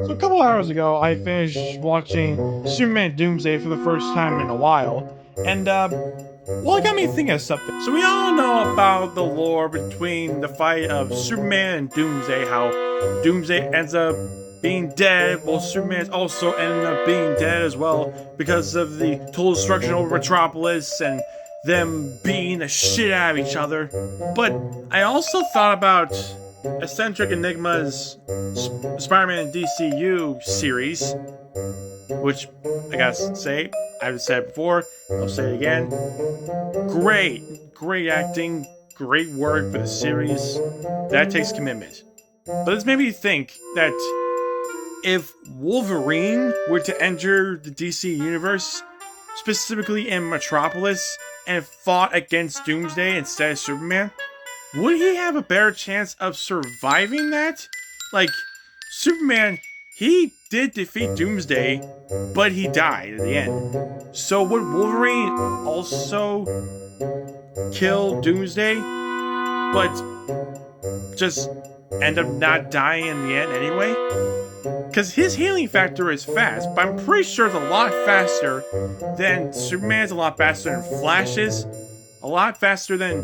So a couple hours ago, I finished watching Superman Doomsday for the first time in a while, and well, it got me thinking of something. So we all know about the lore between the fight of Superman and Doomsday, how Doomsday ends up being dead, while Superman's also ended up being dead as well because of the total destruction over Metropolis and them beating the shit out of each other. But I also thought about Eccentric Enigma's Spider-Man DCU series, which I gotta say, I've said it before, I'll say it again. Great acting, great work for the series. That takes commitment. But this made me think that if Wolverine were to enter the DC universe, specifically in Metropolis, and fought against Doomsday instead of Superman, would he have a better chance of surviving that? Like, Superman, he did defeat Doomsday, but he died at the end. So would Wolverine also kill Doomsday, but just end up not dying in the end anyway? Because his healing factor is fast, but I'm pretty sure it's a lot faster than Superman's, a lot faster than Flash's, a lot faster than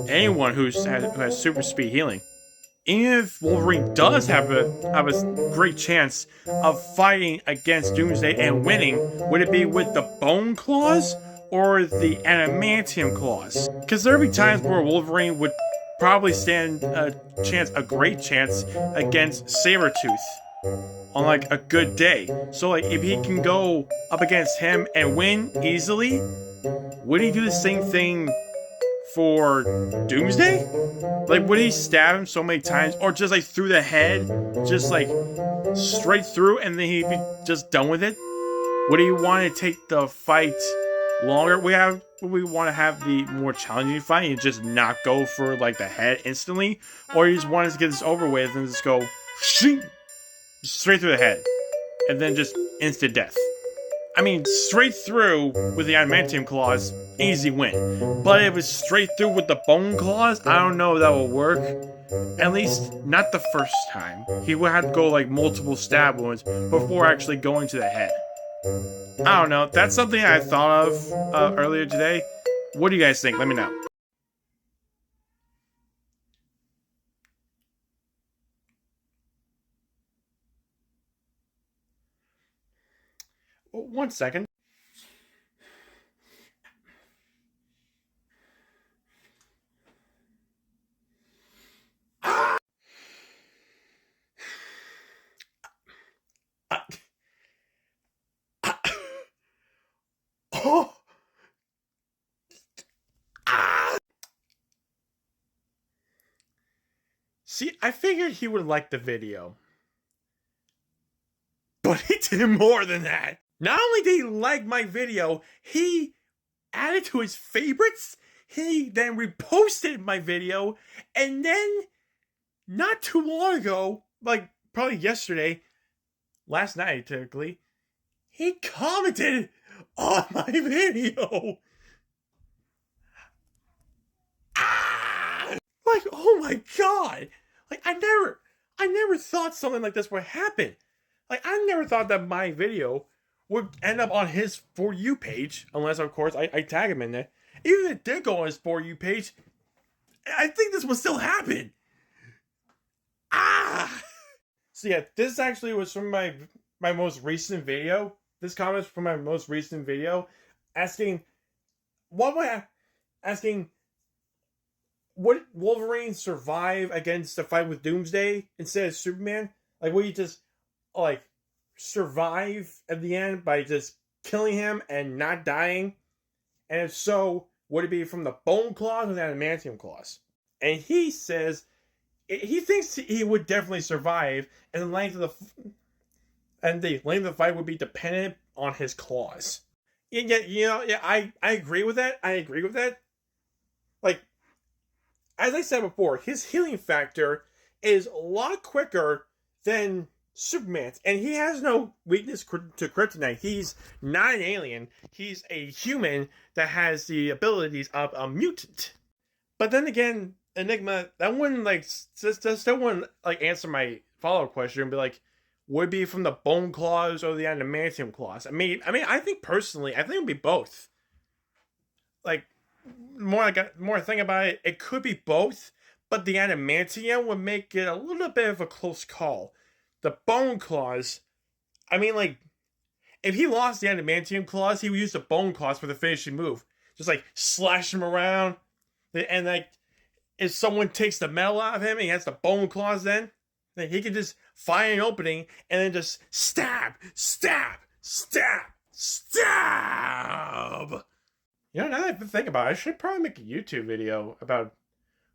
anyone who has super speed healing. Even if Wolverine does have a great chance of fighting against Doomsday and winning, would it be with the Bone Claws or the Adamantium Claws? Because there would be times where Wolverine would probably stand a great chance against Sabretooth on like a good day. So like if he can go up against him and win easily, would he do the same thing for Doomsday? Like, would he stab him so many times, or just like through the head, just like straight through, and then he'd be just done with it? Would he want to take the fight longer? Would we want to have the more challenging fight and just not go for like the head instantly, or you just want to get this over with and just go shing, straight through the head, and then just instant death? I mean, straight through with the Adamantium Claws, easy win. But if it's straight through with the Bone Claws, I don't know if that will work. At least, not the first time. He would have to go like multiple stab wounds before actually going to the head. I don't know. That's something I thought of earlier today. What do you guys think? Let me know. One second. Oh. See, I figured he would like the video. But he did more than that. Not only did he like my video, he added to his favorites. He then reposted my video. And then, not too long ago, like probably yesterday, last night technically, he commented on my video. Like, oh my god. Like, I never thought something like this would happen. Like, I never thought that my video would end up on his For You page, unless, of course, I tag him in there. Even if it did go on his For You page, I think this would still happen. So yeah, this actually was from my most recent video. This comment is from my most recent video, asking, would Wolverine survive against a fight with Doomsday instead of Superman? Like, would he just like survive at the end by just killing him and not dying? And if so, would it be from the Bone Claws or the Adamantium Claws? And he says he thinks he would definitely survive, and the length of the fight would be dependent on his claws. Yeah, I agree with that. Like, as I said before, his healing factor is a lot quicker than Superman's, and he has no weakness to kryptonite. He's not an alien. He's a human that has the abilities of a mutant. But then again, Enigma, that wouldn't like still wouldn't like answer my follow-up question and be like, would be from the bone claws or the adamantium claws. I think personally, I think it would be both. Like, more thing about it, it could be both, but the adamantium would make it a little bit of a close call. The bone claws, like, if he lost the adamantium claws, he would use the bone claws for the finishing move. Just like slash him around, and like if someone takes the metal out of him and he has the bone claws, then he can just find an opening and then just stab, stab, stab, stab. Now that I think about it, I should probably make a YouTube video about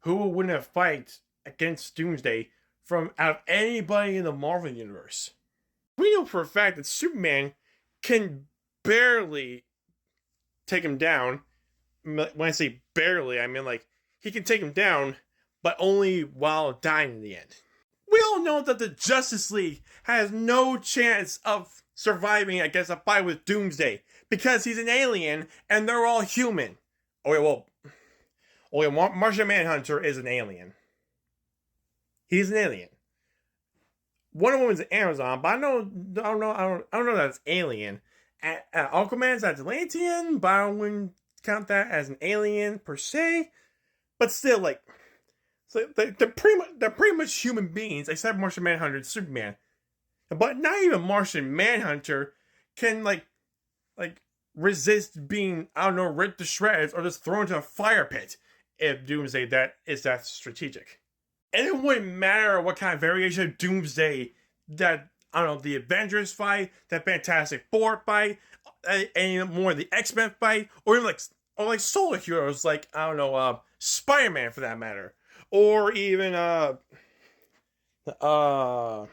who will win a fight against Doomsday from out of anybody in the Marvel Universe. We know for a fact that Superman can barely take him down. When I say barely, I mean like he can take him down, but only while dying in the end. We all know that the Justice League has no chance of surviving against a fight with Doomsday because he's an alien and they're all human. Martian Manhunter is an alien. He's an alien. Wonder Woman's an Amazon, but I don't know that it's alien. Aquaman's Atlantean, but I wouldn't count that as an alien per se. But still, like, so they're pretty much human beings, except Martian Manhunter and Superman. But not even Martian Manhunter can like resist being, ripped to shreds or just thrown into a fire pit if Doomsday that strategic. And it wouldn't matter what kind of variation of Doomsday that, the Avengers fight, that Fantastic Four fight, any more of the X-Men fight, or even like solo heroes like, Spider-Man for that matter. Or even, also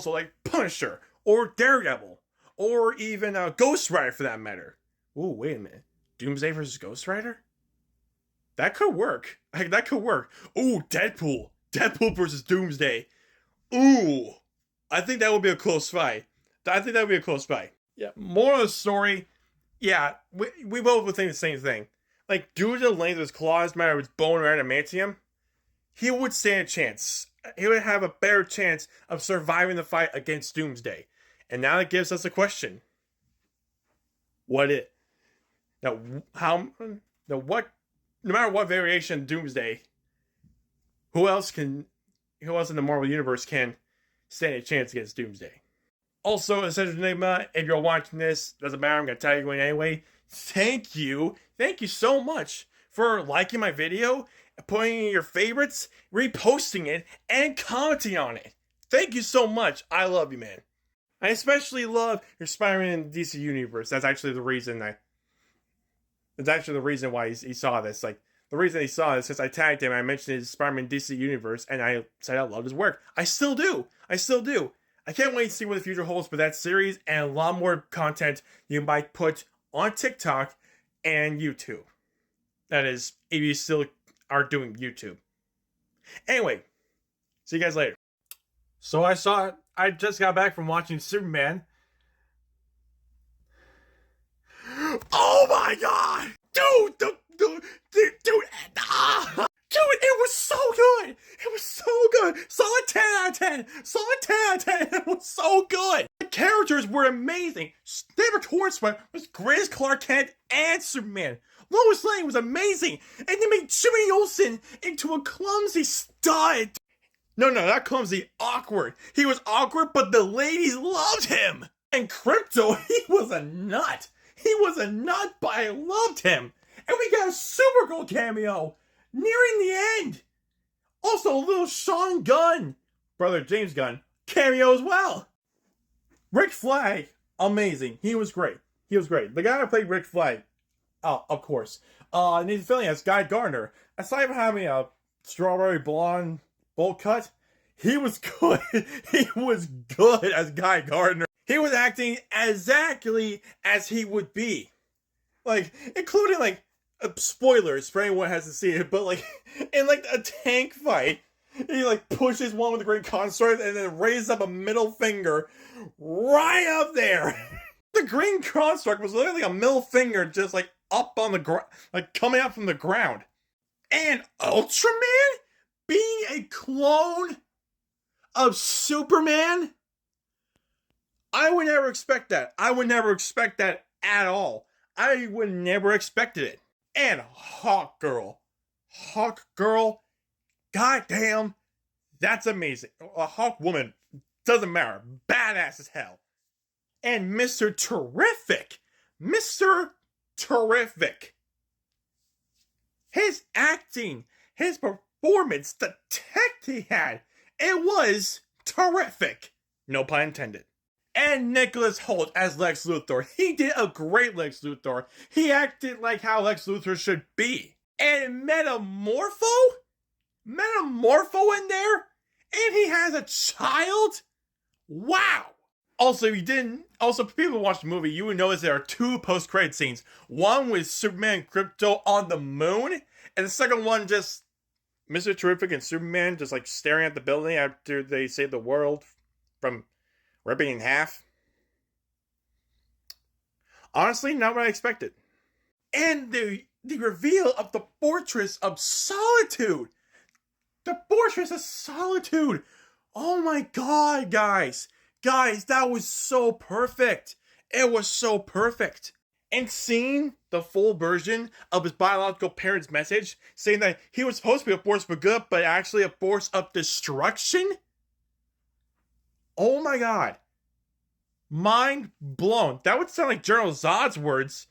like Punisher, or Daredevil, or even Ghost Rider for that matter. Ooh, wait a minute. Doomsday versus Ghost Rider? That could work. That could work. Ooh, Deadpool. Deadpool versus Doomsday. Ooh. I think that would be a close fight. Yeah, more of the story. Yeah, we both would think the same thing. Like, due to the length of his claws, no matter if it's bone or adamantium, he would stand a chance. He would have a better chance of surviving the fight against Doomsday. And now that gives us a question. No matter what variation of Doomsday, who else in the Marvel Universe can stand a chance against Doomsday? Also, Essential Enigma, if you're watching this, doesn't matter, I'm going to tell you anyway. Thank you so much for liking my video, putting in your favorites, reposting it, and commenting on it. Thank you so much. I love you, man. I especially love your Spider-Man in the DC Universe. That's actually the reason why he saw this. Like, the reason he saw this is I tagged him, I mentioned his Spider-Man DC Universe, and I said I loved his work. I still do. I can't wait to see what the future holds for that series and a lot more content you might put on TikTok and YouTube. That is, if you still are doing YouTube. Anyway, see you guys later. So I just got back from watching Superman. Oh my god! Dude, it was so good! Solid 10 out of 10! It was so good! The characters were amazing! David Hornsman was greatest Clark Kent and Superman. Lois Lane was amazing! And they made Jimmy Olsen into a clumsy stud! No, not clumsy, awkward. He was awkward, but the ladies loved him! And Crypto, he was a nut! But I loved him! And we got a Supergirl cameo! Nearing the end! Also, a little Sean Gunn, brother James Gunn, cameo as well. Rick Flag, amazing. He was great. The guy who played Rick Flag, of course. Nathan Fillion as Guy Gardner. Aside from having a strawberry blonde bowl cut, he was good. He was good as Guy Gardner. He was acting exactly as he would be. Like, including, like, spoilers for anyone who hasn't seen it, but, like, in, like, a tank fight, he, like, pushes one with a great construct and then raises up a middle finger right up there. The green construct was literally a middle finger just, like, up on the ground, like, coming up from the ground. And Ultraman being a clone of Superman? I would never expect that. I would never expect that at all. I would never expected it. And Hawk Girl. Hawk Girl, goddamn, that's amazing. A Hawk Woman, doesn't matter. Badass as hell. And Mr. Terrific. Mr. Terrific. His acting, his performance, the tech he had, it was terrific. No pun intended. And Nicholas Hoult as Lex Luthor. He did a great Lex Luthor. He acted like how Lex Luthor should be. And Metamorpho in there? And he has a child? Wow. Also, if you didn't, also for people who watched the movie, you would notice there are two post-credit scenes. One with Superman and Krypto on the moon, and the second one just Mr. Terrific and Superman just like staring at the building after they save the world from ripping in half. Honestly, not what I expected. And the reveal of the Fortress of Solitude. The Fortress of Solitude. Oh my god, guys. Guys, that was so perfect. It was so perfect. And seeing the full version of his biological parents' message, saying that he was supposed to be a force for good, but actually a force of destruction? Oh my god. Mind blown. That would sound like General Zod's words.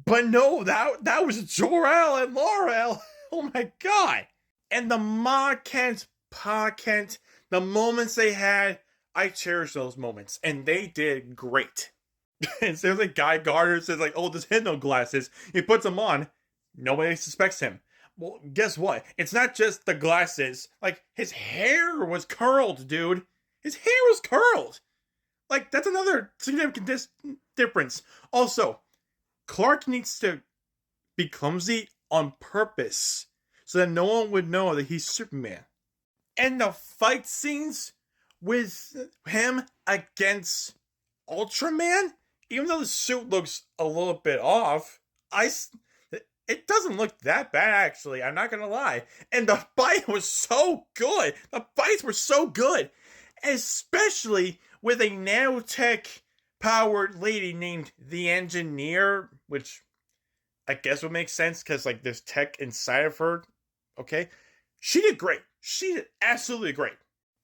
But no, that was Jor-El and Laurel. Oh my god. And the Ma Kent, Pa Kent, the moments they had, I cherish those moments. And they did great. And so like Guy Gardner says like, oh, this hypno glasses. He puts them on. Nobody suspects him. Well, guess what? It's not just the glasses. Like, his hair was curled, dude. His hair was curled. Like, that's another significant difference. Also, Clark needs to be clumsy on purpose so that no one would know that he's Superman. And the fight scenes with him against Ultraman, even though the suit looks a little bit off, it doesn't look that bad, actually. I'm not gonna lie. And the fight was so good. The fights were so good. Especially with a nanotech-powered lady named the Engineer, which I guess would make sense because, like, there's tech inside of her. Okay? She did great. She did absolutely great.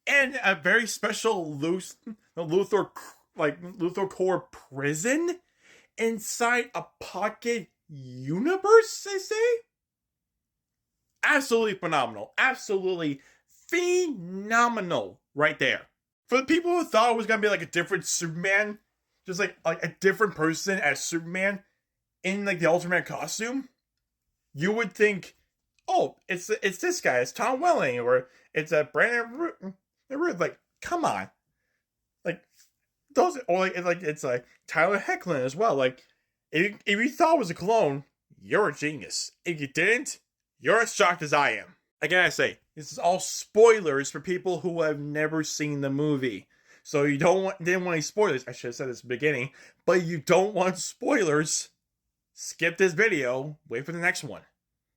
And a very special Luthor Core prison inside a pocket universe, they say? Absolutely phenomenal. Absolutely phenomenal right there. For the people who thought it was going to be like a different Superman, just like a different person as Superman in like the Ultraman costume, you would think, oh, it's this guy, it's Tom Welling, or it's a Brandon Root. Like, come on. Like, those, or like it's like Tyler Hoechlin as well. Like, if you thought it was a clone, you're a genius. If you didn't, you're as shocked as I am. Again, I say, this is all spoilers for people who have never seen the movie. So you didn't want any spoilers. I should have said this at the beginning. But you don't want spoilers. Skip this video. Wait for the next one.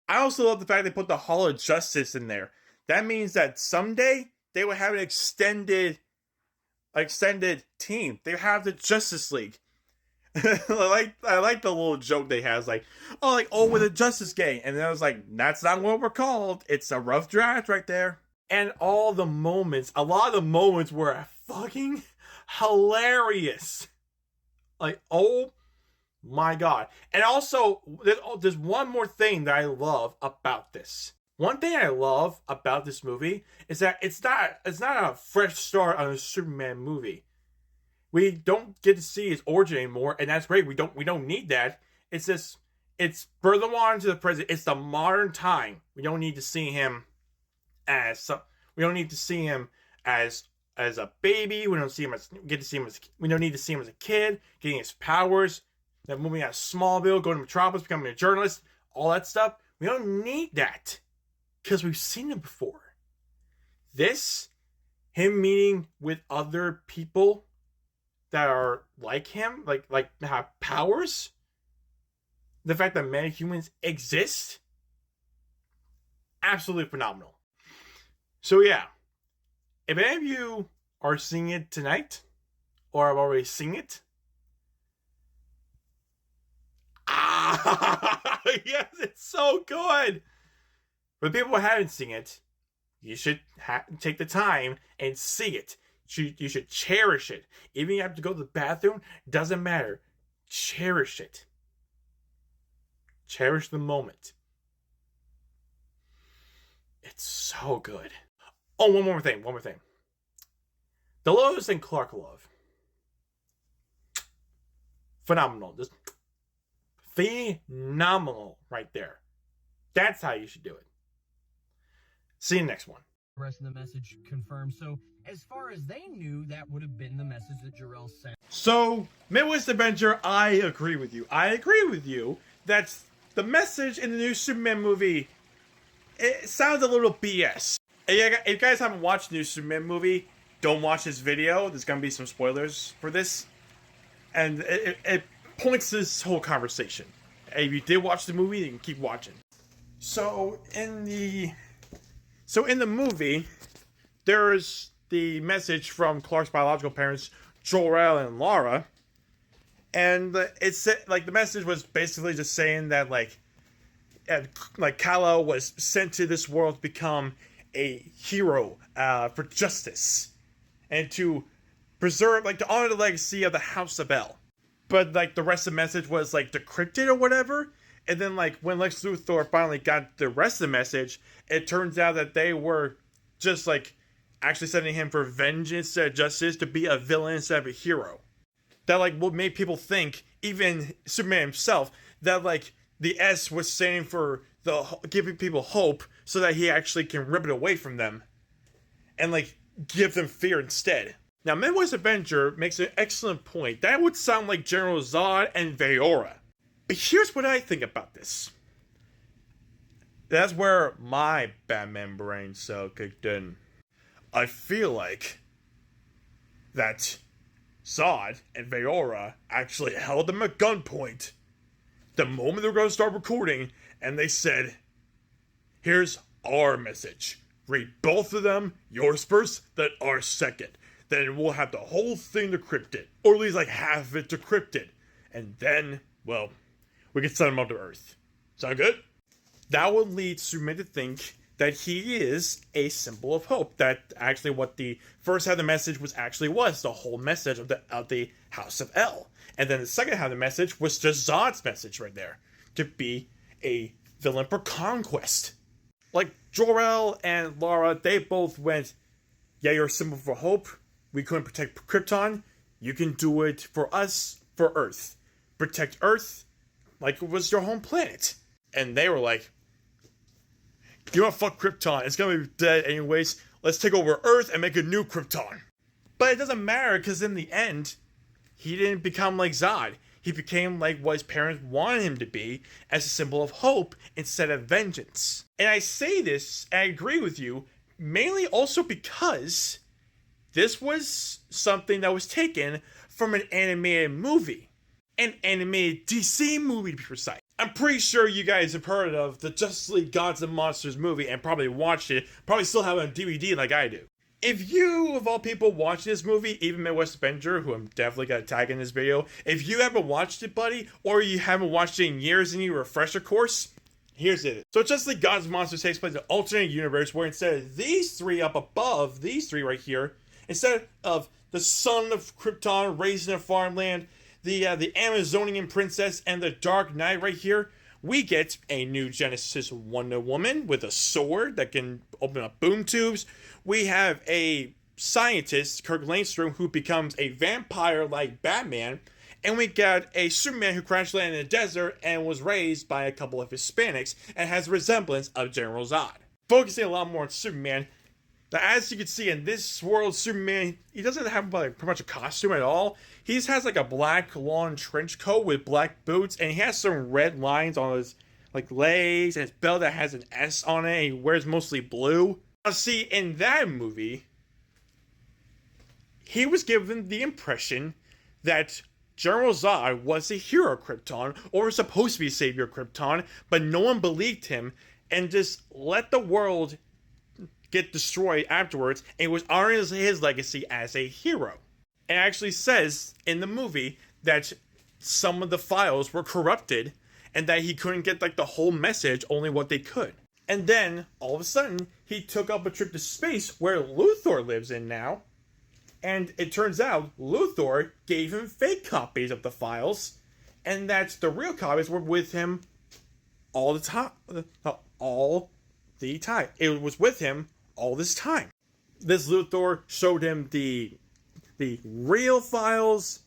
I also love the fact they put the Hall of Justice in there. That means that someday they will have an extended team. They have the Justice League. I like the little joke they have, like, we're the Justice Gang, and then I was like, that's not what we're called. It's a rough draft right there. And a lot of the moments were fucking hilarious. Like, oh my god. And also, there's one more thing that I love about this. One thing I love about this movie is that it's not a fresh start on a Superman movie. We don't get to see his origin anymore, and that's great. We don't need that. It's just, it's further on to the present. It's the modern time. We don't need to see him as a baby. We don't need to see him as a kid, getting his powers, then moving out of Smallville, going to Metropolis, becoming a journalist, all that stuff. We don't need that because we've seen it before. This, him meeting with other people that are like him, like have powers, the fact that metahumans exist, absolutely phenomenal. So yeah, If any of you are seeing it tonight, or have already seen it, yes, it's so good. For the people who haven't seen it, you should take the time and see it. You should cherish it. Even if you have to go to the bathroom, doesn't matter. Cherish it. Cherish the moment. It's so good. Oh, one more thing. The Lois and Clark love. Phenomenal. Just phenomenal right there. That's how you should do it. See you next one. The rest of the message confirmed. So, as far as they knew, that would have been the message that Jor-El sent. So, Midwest Avenger, I agree with you. That the message in the new Superman movie, it sounds a little BS. If you guys haven't watched the new Superman movie, don't watch this video. There's going to be some spoilers for this. And it points to this whole conversation. If you did watch the movie, you can keep watching. So in the movie, there's the message from Clark's biological parents, Jor-El and Lara, and it said, like, the message was basically just saying that Kal-El was sent to this world to become a hero for justice and to preserve, to honor the legacy of the House of El. But the rest of the message was decrypted or whatever. And then when Lex Luthor finally got the rest of the message, it turns out that they were just actually sending him for vengeance instead of justice, to be a villain instead of a hero. That what made people think, even Superman himself, that the S was standing for giving people hope so that he actually can rip it away from them and give them fear instead. Now, Midwest Avenger makes an excellent point. That would sound like General Zod and Veora. But here's what I think about this. That's where my Batman brain cell kicked in. I feel like that Zod and Veora actually held them at gunpoint the moment they were going to start recording, and they said, here's our message. Read both of them, yours first, then ours second. Then we'll have the whole thing decrypted, or at least half of it decrypted. And then, well, we can send him up to Earth. Sound good? That would lead Superman to think that he is a symbol of hope. That actually what the first half of the message was the whole message of the House of El. And then the second half of the message was just Zod's message right there, to be a villain for conquest. Jor-El and Lara, they both went, yeah, you're a symbol for hope. We couldn't protect Krypton. You can do it for us, for Earth. Protect Earth like it was your home planet. And they were like, you want to fuck Krypton? It's going to be dead anyways. Let's take over Earth and make a new Krypton. But it doesn't matter, because in the end, he didn't become like Zod. He became like what his parents wanted him to be, as a symbol of hope instead of vengeance. And I say this, and I agree with you, mainly also because this was something that was taken from an animated movie. An animated DC movie, to be precise. I'm pretty sure you guys have heard of the Justice League Gods and Monsters movie and probably watched it. Probably still have it on DVD like I do. If you, of all people, watch this movie, even Midwest Avenger, who I'm definitely going to tag in this video, if you haven't watched it, buddy, or you haven't watched it in years and need a refresher course, here's it. So Justice League Gods and Monsters takes place in an alternate universe where instead of these three up above, these three right here, instead of the son of Krypton raised in a farmland, the Amazonian princess, and the Dark Knight right here, we get a new Genesis Wonder Woman with a sword that can open up boom tubes. We have a scientist, Kirk Langstrom, who becomes a vampire like Batman. And we got a Superman who crash landed in the desert and was raised by a couple of Hispanics and has a resemblance of General Zod. Focusing a lot more on Superman. Now, as you can see in this world, Superman, he doesn't have pretty much a costume at all. He just has a black long trench coat with black boots, and he has some red lines on his legs, and his belt that has an S on it, and he wears mostly blue. Now, see, in that movie, he was given the impression that General Zod was a hero of Krypton, or was supposed to be a savior of Krypton, but no one believed him, and just let the world get destroyed afterwards, and it was honoring his legacy as a hero. It actually says in the movie that some of the files were corrupted and that he couldn't get like the whole message, only what they could. And then all of a sudden he took up a trip to space where Luthor lives in now, and it turns out Luthor gave him fake copies of the files, and that the real copies were with him all the time. It was with him all this time. This Luthor showed him the real files.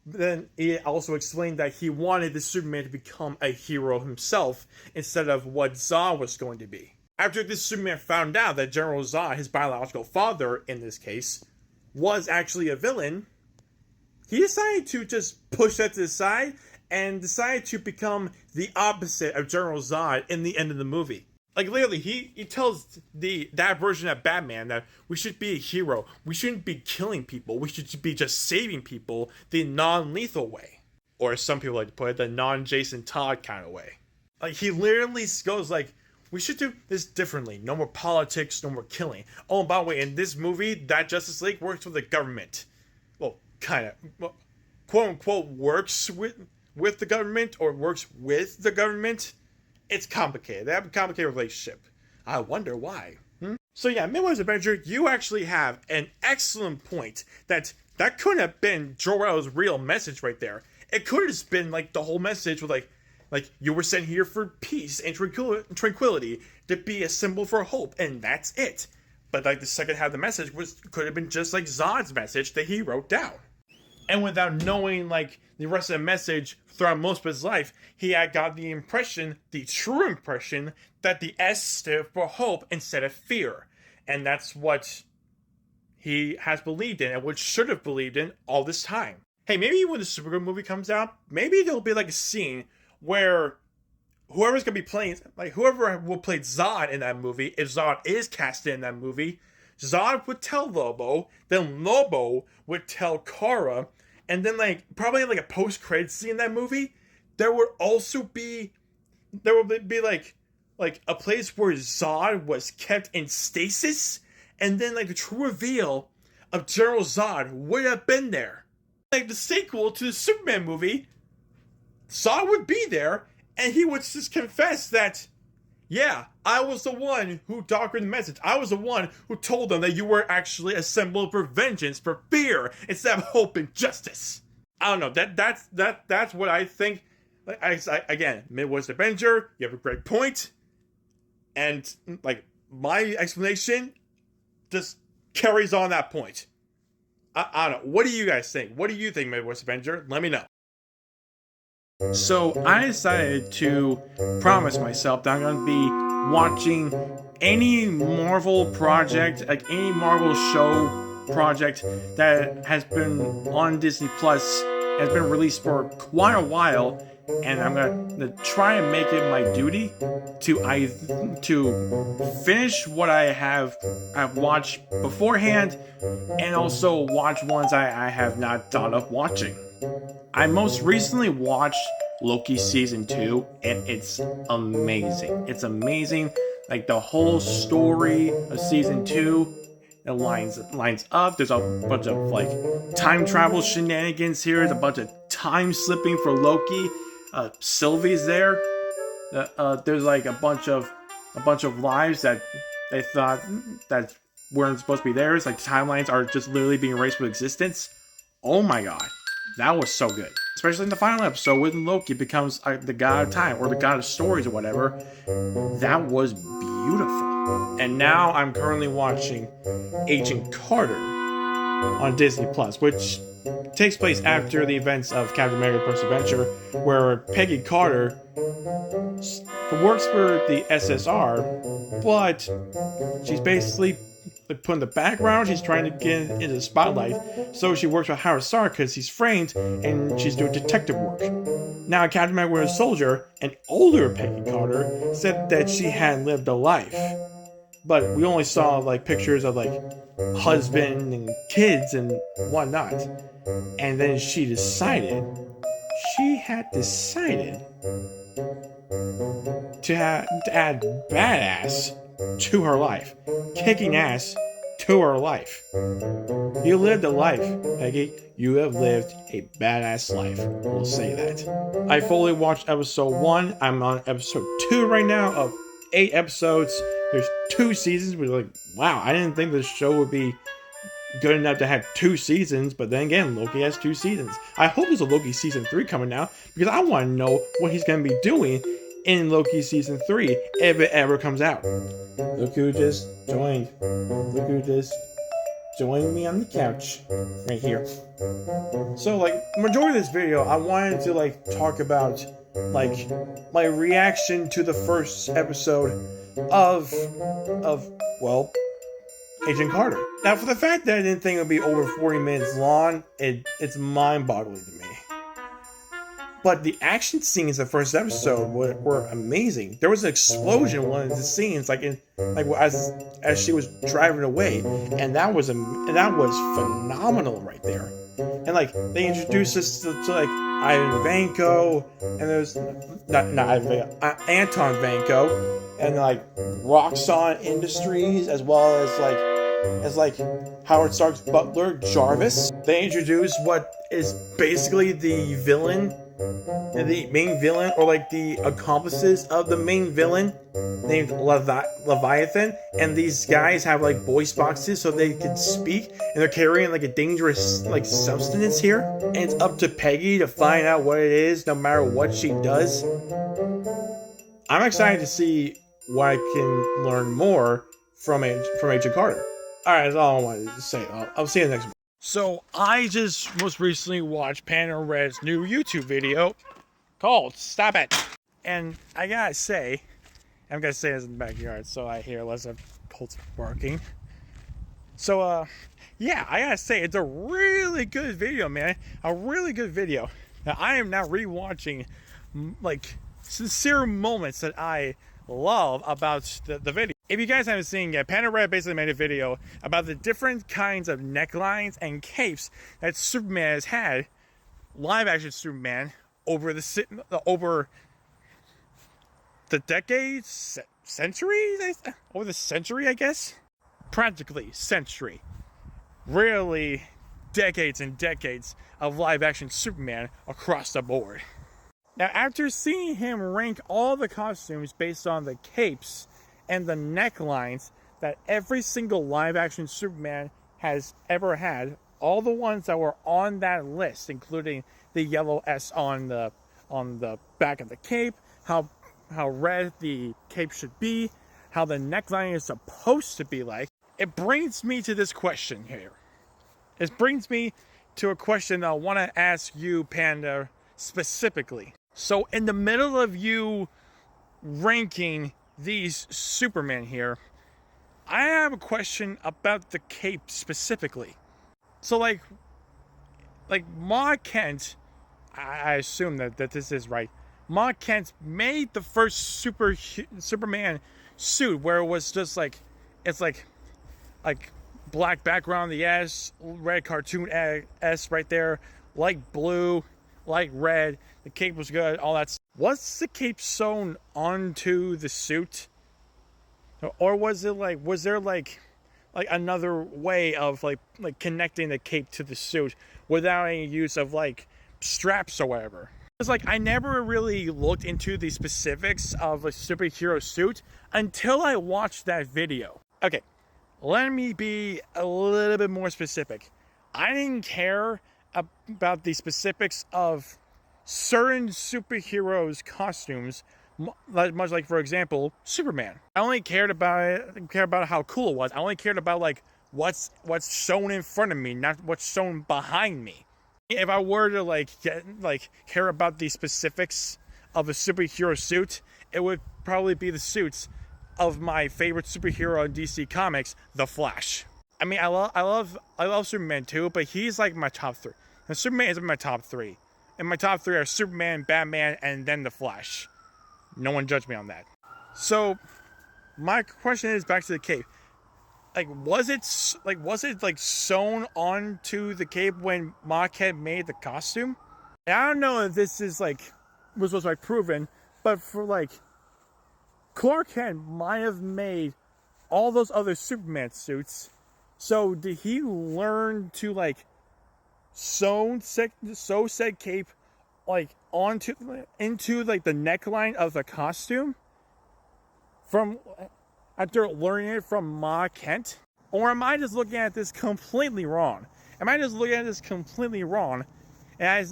Then he also explained that he wanted the Superman to become a hero himself instead of what Zod was going to be. After this Superman found out that General Zod, his biological father in this case, was actually a villain, he decided to just push that to the side and decided to become the opposite of General Zod in the end of the movie. Like, literally, he tells that version of Batman that we should be a hero. We shouldn't be killing people. We should be just saving people the non-lethal way. Or as some people like to put it, the non-Jason Todd kind of way. Like, he literally goes like, we should do this differently. No more politics, no more killing. Oh, and by the way, in this movie, that Justice League works with the government. Well, kind of. Well, quote-unquote works with the government or works with the government. It's complicated. They have a complicated relationship. I wonder why. So yeah, Midway's Adventure, you actually have an excellent point that couldn't have been Jor-El's real message right there. It could have just been like the whole message with like you were sent here for peace and tranquility, to be a symbol for hope, and that's it. But like the second half of the message could have been just like Zod's message that he wrote down. And without knowing like the rest of the message throughout most of his life, he had got the impression, the true impression, that the S stood for hope instead of fear. And that's what he has believed in, and what should have believed in all this time. Hey, maybe when the Supergirl movie comes out, maybe there'll be like a scene where whoever's going to be playing, like whoever will play Zod in that movie, if Zod is casted in that movie, Zod would tell Lobo, then Lobo would tell Kara, and then like probably like a post-credit scene in that movie, there would be like a place where Zod was kept in stasis, and then like the true reveal of General Zod would have been there. Like the sequel to the Superman movie, Zod would be there, and he would just confess that, yeah, I was the one who doctored the message. I was the one who told them that you were actually a symbol for vengeance, for fear, instead of hope and justice. I don't know. That's what I think. Like, again, Midwest Avenger, you have a great point, and like my explanation just carries on that point. I don't know. What do you guys think? What do you think, Midwest Avenger? Let me know. So I decided to promise myself that I'm going to be watching any Marvel project, like any Marvel show project that has been on Disney Plus, has been released for quite a while, and I'm going to try and make it my duty to finish what I've watched beforehand, and also watch ones I have not thought of watching. I most recently watched Loki Season 2, and it's amazing. It's amazing. Like, the whole story of Season 2, it lines up. There's a bunch of, like, time travel shenanigans here. There's a bunch of time slipping for Loki. Sylvie's there. There's, like, a bunch of lives that they thought that weren't supposed to be theirs. Like, timelines are just literally being erased from existence. Oh my god. That was so good. Especially in the final episode when Loki becomes the god of time or the god of stories or whatever. That was beautiful. And now I'm currently watching Agent Carter on Disney Plus, which takes place after the events of Captain America: First Adventure, where Peggy Carter works for the SSR, but she's basically put in the background. She's trying to get into the spotlight, so she works with Howard Stark because he's framed, and she's doing detective work. Now, Captain America: Winter Soldier, an older Peggy Carter, said that she hadn't lived a life, but we only saw like pictures of like husband and kids and whatnot. And then she had decided to add badass to her life, kicking ass to her life. You lived a life, Peggy. You have lived a badass life. We'll say that. I fully watched episode 1. I'm on episode 2 right now of 8 episodes. There's 2 seasons. We're like, wow, I didn't think this show would be good enough to have 2 seasons, but then again, Loki has 2 seasons. I hope there's a Loki season 3 coming out, because I want to know what he's going to be doing in Loki season 3 if it ever comes out. Look who just joined. Look who just joined me on the couch right here. So like, majority of this video, I wanted to like talk about like my reaction to the first episode of well, Agent Carter. Now, for the fact that I didn't think it would be over 40 minutes long, it's mind-boggling to me. But the action scenes in the first episode were amazing. There was an explosion in one of the scenes, as she was driving away, and that was phenomenal right there. And like they introduced us to like Ivan Vanko, and there's not Ivan Vanko, Anton Vanko, and like Roxxon Industries, as well as Howard Stark's butler Jarvis. They introduced what is basically the villain, the main villain, or like the accomplices of the main villain, named Leviathan. And these guys have like voice boxes so they can speak, and they're carrying like a dangerous like substance here. And it's up to Peggy to find out what it is, no matter what she does. I'm excited to see what I can learn more from Agent Carter. Alright, that's all I wanted to say. I'll see you next one. So, I just most recently watched Panda Red's new YouTube video called Stop It. And I gotta say, I'm gonna say this in the backyard so I hear less of Colts barking. So, yeah, I gotta say, it's a really good video, man. A really good video. Now, I am now rewatching, like, sincere moments that I love about the video. If you guys haven't seen yet, Panda Red basically made a video about the different kinds of necklines and capes that Superman has had, live action Superman, over the decades, centuries, over the century, I guess, practically century, really decades and decades of live action Superman across the board. Now, after seeing him rank all the costumes based on the capes and the necklines that every single live-action Superman has ever had, all the ones that were on that list, including the yellow S on the back of the cape, how red the cape should be, how the neckline is supposed to be like, it brings me to this question here. It brings me to a question I want to ask you, Panda, specifically. So, in the middle of you ranking these Supermen here, I have a question about the cape specifically. So like Ma Kent, I assume that this is right. Ma Kent made the first Superman suit where it was just like, it's like black background, the S, red cartoon S right there, light blue, light red. The cape was good, all that. Was the cape sewn onto the suit? Or was there another way of like connecting the cape to the suit without any use of like straps or whatever? It's like I never really looked into the specifics of a superhero suit until I watched that video. Okay, let me be a little bit more specific. I didn't care about the specifics of certain superheroes' costumes, much like, for example, Superman. I only cared about how cool it was. I only cared about like what's shown in front of me, not what's shown behind me. If I were to care about the specifics of a superhero suit, it would probably be the suits of my favorite superhero in DC Comics, The Flash. I mean, I love Superman too, but he's like my top 3. And Superman is in my top 3. And my top 3 are Superman, Batman, and then The Flash. No one judge me on that. So, my question is back to the cape. Was it sewn onto the cape when Ma Kent made the costume? And I don't know if this is was proven, but for Clark Kent might have made all those other Superman suits. So did he learn to like sew said cape like onto into like the neckline of the costume from after learning it from Ma Kent? Or am I just looking at this completely wrong? And I just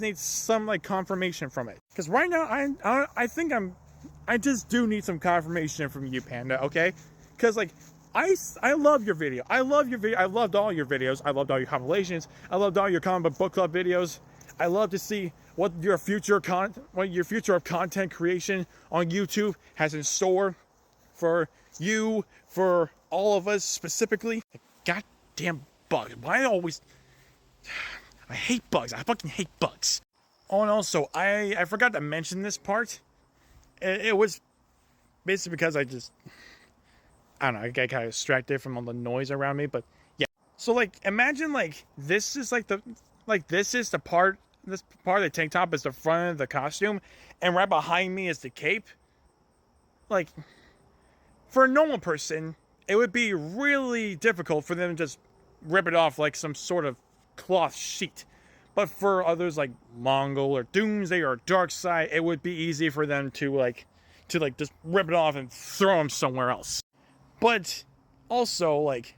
need some like confirmation from it. Because right now I think I just do need some confirmation from you, Panda, okay? Because like I love your video. I loved all your videos. I loved all your compilations. I loved all your comic book club videos. I love to see what your future of content creation on YouTube has in store for you, for all of us specifically. Goddamn bugs. Why always... I hate bugs. I fucking hate bugs. Oh, and also, I forgot to mention this part. It was basically because I don't know, I got kind of distracted from all the noise around me, but yeah. So, like, imagine, like, this is the part of the tank top is the front of the costume, and right behind me is the cape. Like, for a normal person, it would be really difficult for them to just rip it off like some sort of cloth sheet. But for others like Mongol or Doomsday or Darkseid, it would be easy for them to just rip it off and throw them somewhere else. But also, like,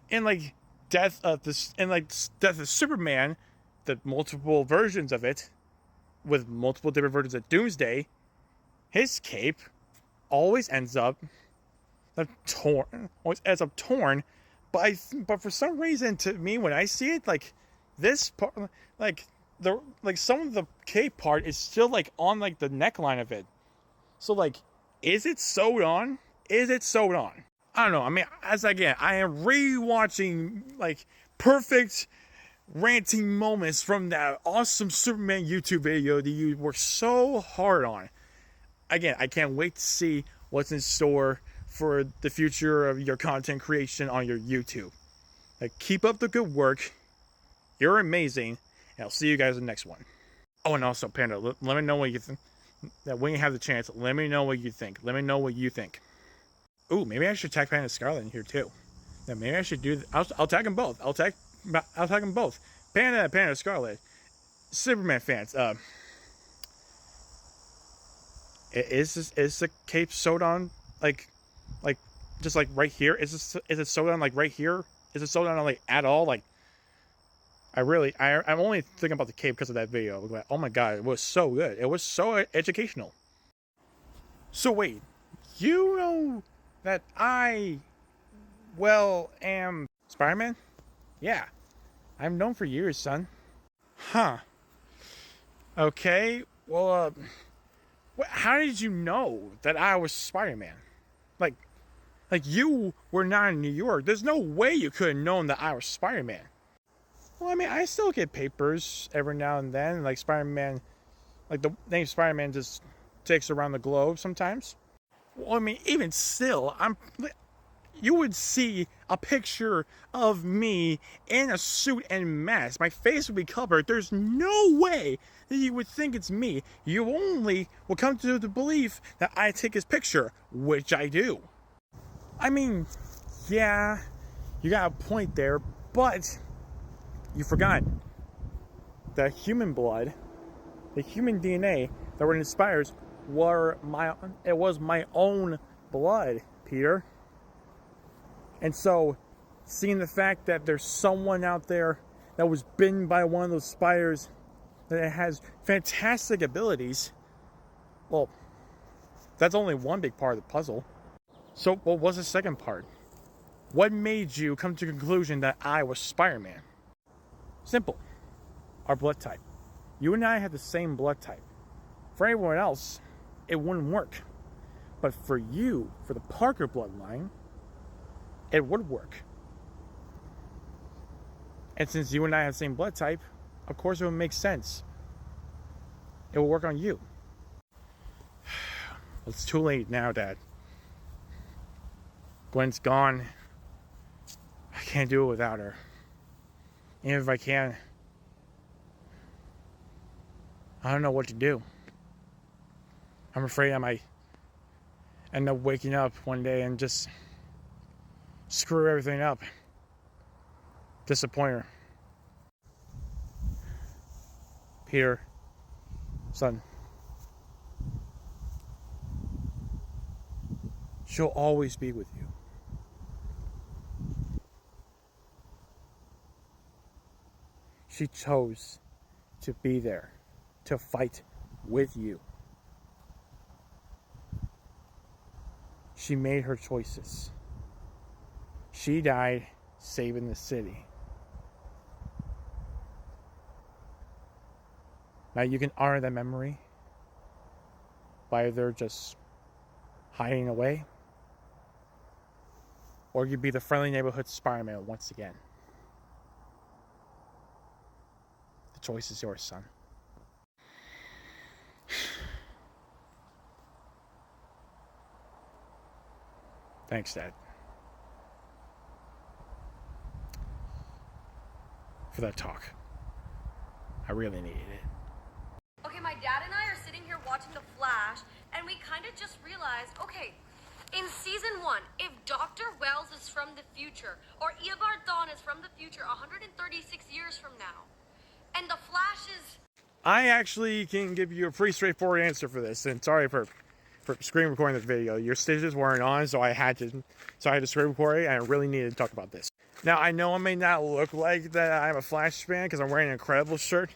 in Death of Superman, the multiple versions of it, with multiple different versions of Doomsday, his cape always ends up torn. But for some reason, to me, when I see it, like this part, some of the cape part is still like on like the neckline of it. So like, is it sewed on? I don't know. I mean, I am rewatching like perfect ranting moments from that awesome Superman YouTube video that you worked so hard on. Again, I can't wait to see what's in store for the future of your content creation on your YouTube. Like, keep up the good work. You're amazing. And I'll see you guys in the next one. Oh, and also, Panda, let me know what you think. That when you have the chance, let me know what you think. Ooh, maybe I should tag Panda Scarlet in here too. Yeah, maybe I should do. I'll tag them both. I'll tag them both. Panda Scarlet, Superman fans. Is the cape sewed on like just like right here? Is it sewed on like right here? Is it sewed on like at all? Like, I'm only thinking about the cape because of that video. Like, oh my god, it was so good. It was so educational. So wait, you know that I am Spider-Man? Yeah, I've known for years, son. Huh. Okay. Well, how did you know that I was Spider-Man? Like you were not in New York. There's no way you could have known that I was Spider-Man. Well, I mean, I still get papers every now and then. Like Spider-Man, like the name Spider-Man just takes around the globe sometimes. Well, I mean, even still, you would see a picture of me in a suit and mask. My face would be covered. There's no way that you would think it's me. You only will come to the belief that I take his picture, which I do. I mean, yeah, you got a point there, but you forgot the human blood, the human DNA that were inspires was my own blood, Peter. And so, seeing the fact that there's someone out there that was bitten by one of those spiders that has fantastic abilities, well, that's only one big part of the puzzle. So, what was the second part? What made you come to the conclusion that I was Spider-Man? Simple. Our blood type. You and I have the same blood type. For anyone else, it wouldn't work. But for you, for the Parker bloodline, it would work. And since you and I have the same blood type, of course it would make sense. It will work on you. It's too late now, Dad. Gwen's gone. I can't do it without her. Even if I can, I don't know what to do. I'm afraid I might end up waking up one day and just screw everything up, disappoint her. Peter, son, she'll always be with you. She chose to be there, to fight with you. She made her choices. She died saving the city. Now you can honor that memory by either just hiding away, or you be the friendly neighborhood Spider-Man once again. The choice is yours, son. Thanks, Dad, for that talk. I really needed it. Okay, my dad and I are sitting here watching The Flash, and we kind of just realized, okay, in season 1, if Dr. Wells is from the future, or Eobard Thawne is from the future 136 years from now, and The Flash is... I actually can give you a pretty straightforward answer for this, and sorry for screen recording this video. Your stitches weren't on, so I had to screen record it, and I really needed to talk about this. Now, I know it may not look like that I'm a Flash fan because I'm wearing an Incredible shirt,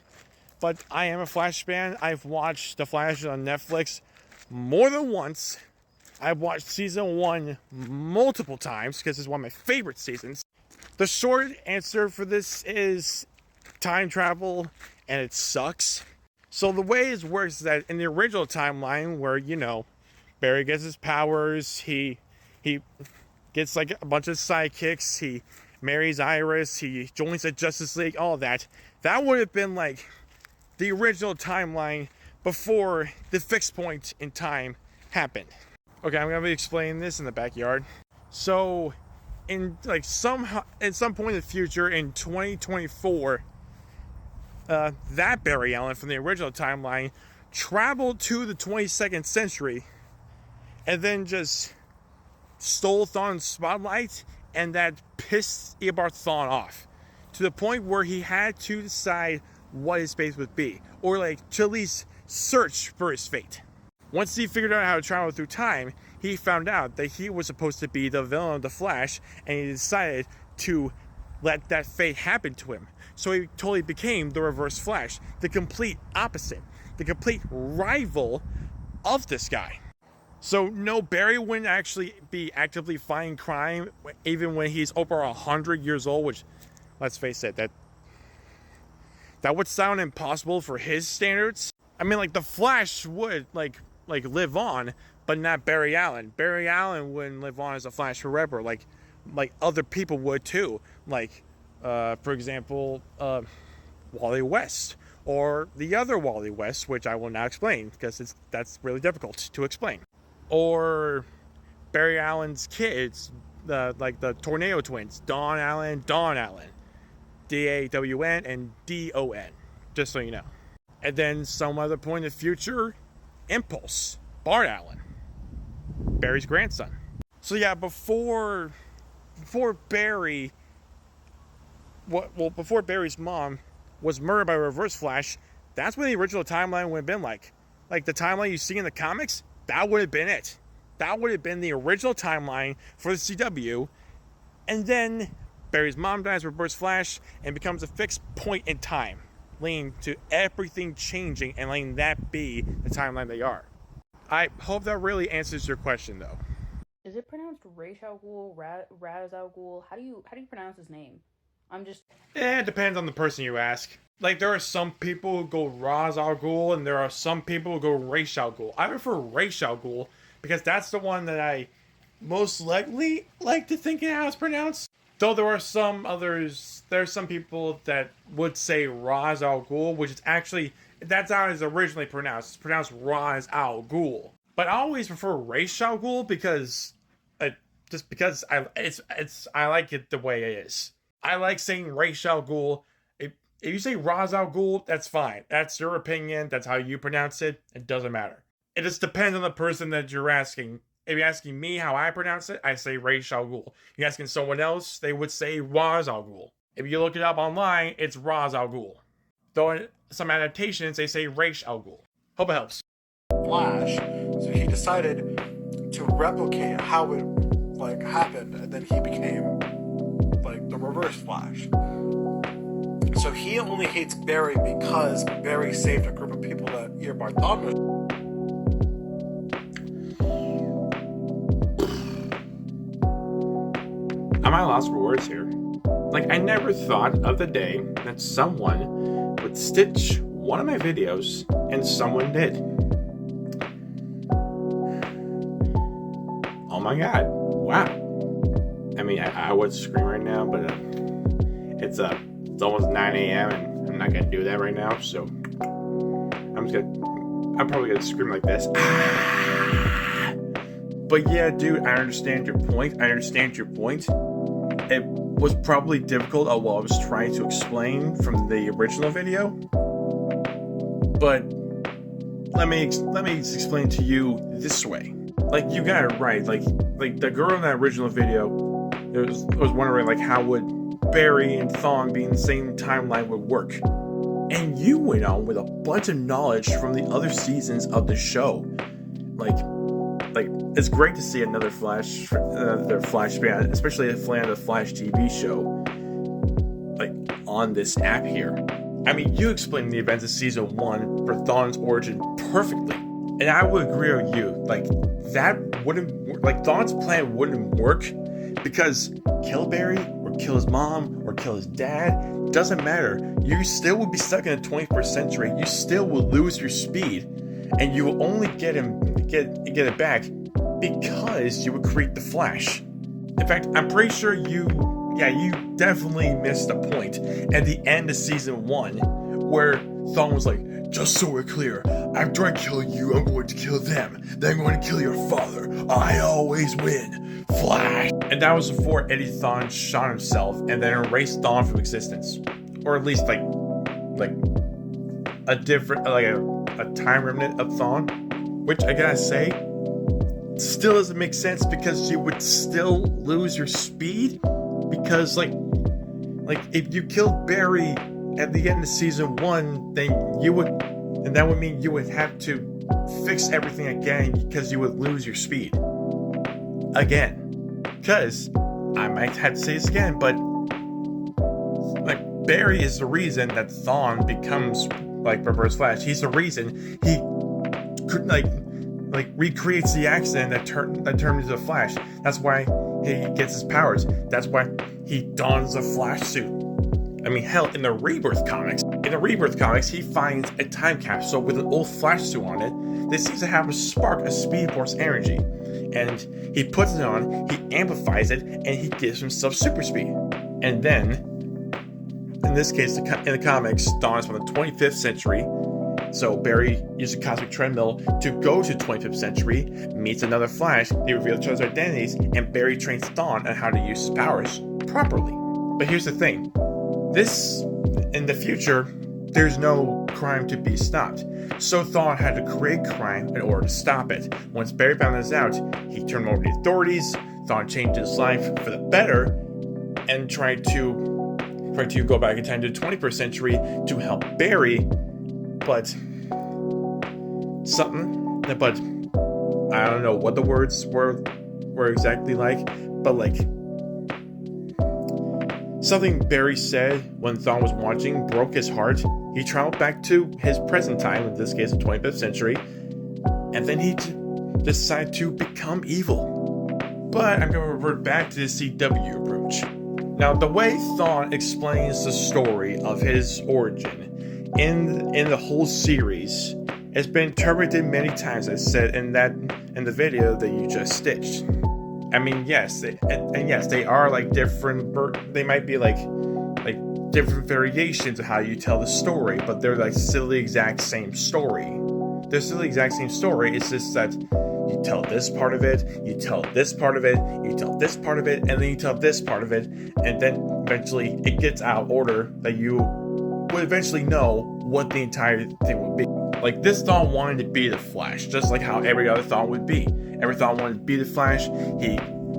but I am a Flash fan. I've watched The Flash on Netflix more than once. I've watched season 1 multiple times because it's one of my favorite seasons. The short answer for this is time travel, and it sucks. So the way it works is that in the original timeline where, you know, Barry gets his powers, he gets like a bunch of sidekicks, he marries Iris, he joins the Justice League, all that. That would have been like the original timeline before the fixed point in time happened. Okay, I'm gonna be explaining this in the backyard. So, in some point in the future, in 2024, that Barry Allen from the original timeline traveled to the 22nd century, and then just stole Thawne's spotlight, and that pissed Eobard Thawne off to the point where he had to decide what his fate would be, or like to at least search for his fate. Once he figured out how to travel through time, he found out that he was supposed to be the villain of The Flash, and he decided to let that fate happen to him. So he totally became the Reverse Flash, the complete opposite, the complete rival of this guy. So no, Barry wouldn't actually be actively fighting crime even when he's over 100 years old, which, let's face it, that would sound impossible for his standards. I mean, like, the Flash would like live on, but not Barry Allen. Barry Allen wouldn't live on as a Flash forever, like other people would too. Like, for example, Wally West, or the other Wally West, which I will not explain because that's really difficult to explain. Or Barry Allen's kids, like the Tornado Twins, Dawn Allen, D-A-W-N and D-O-N, just so you know. And then some other point in the future, Impulse, Bart Allen, Barry's grandson. So yeah, before Barry, before Barry's mom was murdered by Reverse Flash, that's what the original timeline would have been like. Like the timeline you see in the comics, that would have been it. That would have been the original timeline for the CW. And then Barry's mom dies, Reverse Flash, and becomes a fixed point in time, leading to everything changing and letting that be the timeline they are. I hope that really answers your question, though. Is it pronounced Ra's al Ghul, Raz al Ghul? How do you pronounce his name? It depends on the person you ask. Like, there are some people who go Ra's al Ghul, and there are some people who go Ra's al Ghul. I prefer Ra's al Ghul because that's the one that I most likely like to think of how it's pronounced. Though there are some others, there are some people that would say Ra's al Ghul, which is actually, that's how it's originally pronounced. It's pronounced Ra's al Ghul. But I always prefer Ra's al Ghul because, just because I like it the way it is. I like saying Ra's al Ghul. If you say Ra's al Ghul, that's fine. That's your opinion. That's how you pronounce it. It doesn't matter. It just depends on the person that you're asking If you're asking me how I pronounce it, I say Ra's al Ghul. If you're asking someone else, they would say Ra's al Ghul. If you look it up online, it's Ra's al Ghul. Though in some adaptations, they say Ra's al Ghul. Hope it helps. Flash, so he decided to replicate how it like happened, and then he became like the Reverse Flash. So he only hates Barry because Barry saved a group of people that Eobard Thawne was. I'm at a loss for words here. Like, I never thought of the day that someone would stitch one of my videos, and someone did. Oh my god. Wow. I mean, I would scream right now, but it's almost 9 a.m. and I'm not gonna do that right now, so I'm probably gonna scream like this. Ah! But yeah, dude, I understand your point. It was probably difficult of what I was trying to explain from the original video, but let me explain to you this way. Like, you got it right. Like the girl in that original video was wondering like how would Barry and Thawne being in the same timeline would work, and you went on with a bunch of knowledge from the other seasons of the show. Like it's great to see another Flash fan, especially a fan of the Flash TV show, like on this app here. I mean, you explained the events of season 1 for Thawne's origin perfectly, and I would agree with you. Like, that wouldn't, like, Thawne's plan wouldn't work, because kill Barry or kill his mom or kill his dad, doesn't matter. You still would be stuck in the 21st century. You still will lose your speed, and you will only get it back because you would create the Flash. In fact, I'm pretty sure you definitely missed a point at the end of season 1 where Thawne was like, just so we're clear, after I kill you, I'm going to kill them. Then I'm going to kill your father. I always win. Flash. And that was before Eddie Thawne shot himself and then erased Thawne from existence. Or at least like a different, like a time remnant of Thawne. Which I gotta say, still doesn't make sense, because you would still lose your speed. Because like if you killed Barry at the end of season 1, then that would mean you would have to fix everything again, because you would lose your speed again. Because I might have to say this again, but like, Barry is the reason that Thawne becomes like Reverse Flash. He's the reason he like recreates the accident that turned into the Flash. That's why he gets his powers. That's why he dons a Flash suit. I mean, hell, in the Rebirth comics, he finds a time capsule with an old Flash suit on it that seems to have a spark of Speedforce energy. And he puts it on, he amplifies it, and he gives himself super speed. And then, in this case, in the comics, Dawn is from the 25th century. So Barry uses a cosmic treadmill to go to the 25th century, meets another Flash, they reveal each other's identities, and Barry trains Dawn on how to use his powers properly. But here's the thing. In the future, there's no crime to be stopped. So Thawne had to create crime in order to stop it. Once Barry found this out, he turned him over to the authorities. Thawne changed his life for the better and tried to go back in time to the 21st century to help Barry. But I don't know what the words were exactly like, but like, something Barry said when Thawne was watching broke his heart. He traveled back to his present time, in this case the 25th century, and then he decided to become evil. But I'm going to revert back to the CW approach. Now, the way Thawne explains the story of his origin in the whole series has been interpreted many times, as said in the video that you just stitched. I mean, yes, they are like different. They might be like different variations of how you tell the story, but they're like still the exact same story. They're still the exact same story. It's just that you tell this part of it, you tell this part of it, you tell this part of it, and then you tell this part of it, and then eventually it gets out of order that you would eventually know what the entire thing would be. Like, this Thawne wanted to be the Flash, just like how every other Thawne would be. Every Thawne wanted to be the Flash.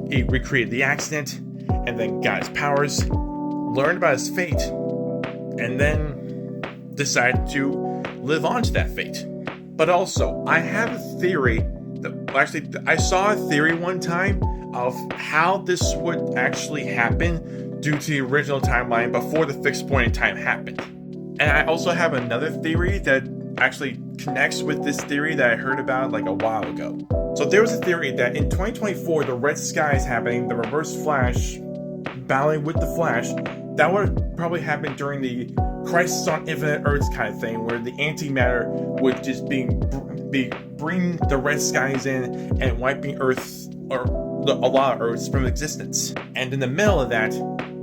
He recreated the accident, and then got his powers, learned about his fate, and then decided to live on to that fate. But also, I have a theory that, actually, I saw a theory one time of how this would actually happen due to the original timeline before the fixed point in time happened. And I also have another theory that actually connects with this theory that I heard about like a while ago. So there was a theory that in 2024, the Red Sky is happening, the Reverse Flash battling with the Flash. That would probably happen during the Crisis on Infinite Earths kind of thing, where the antimatter would just be bringing the Red Skies in and wiping Earth, or a lot of Earths, from existence. And in the middle of that,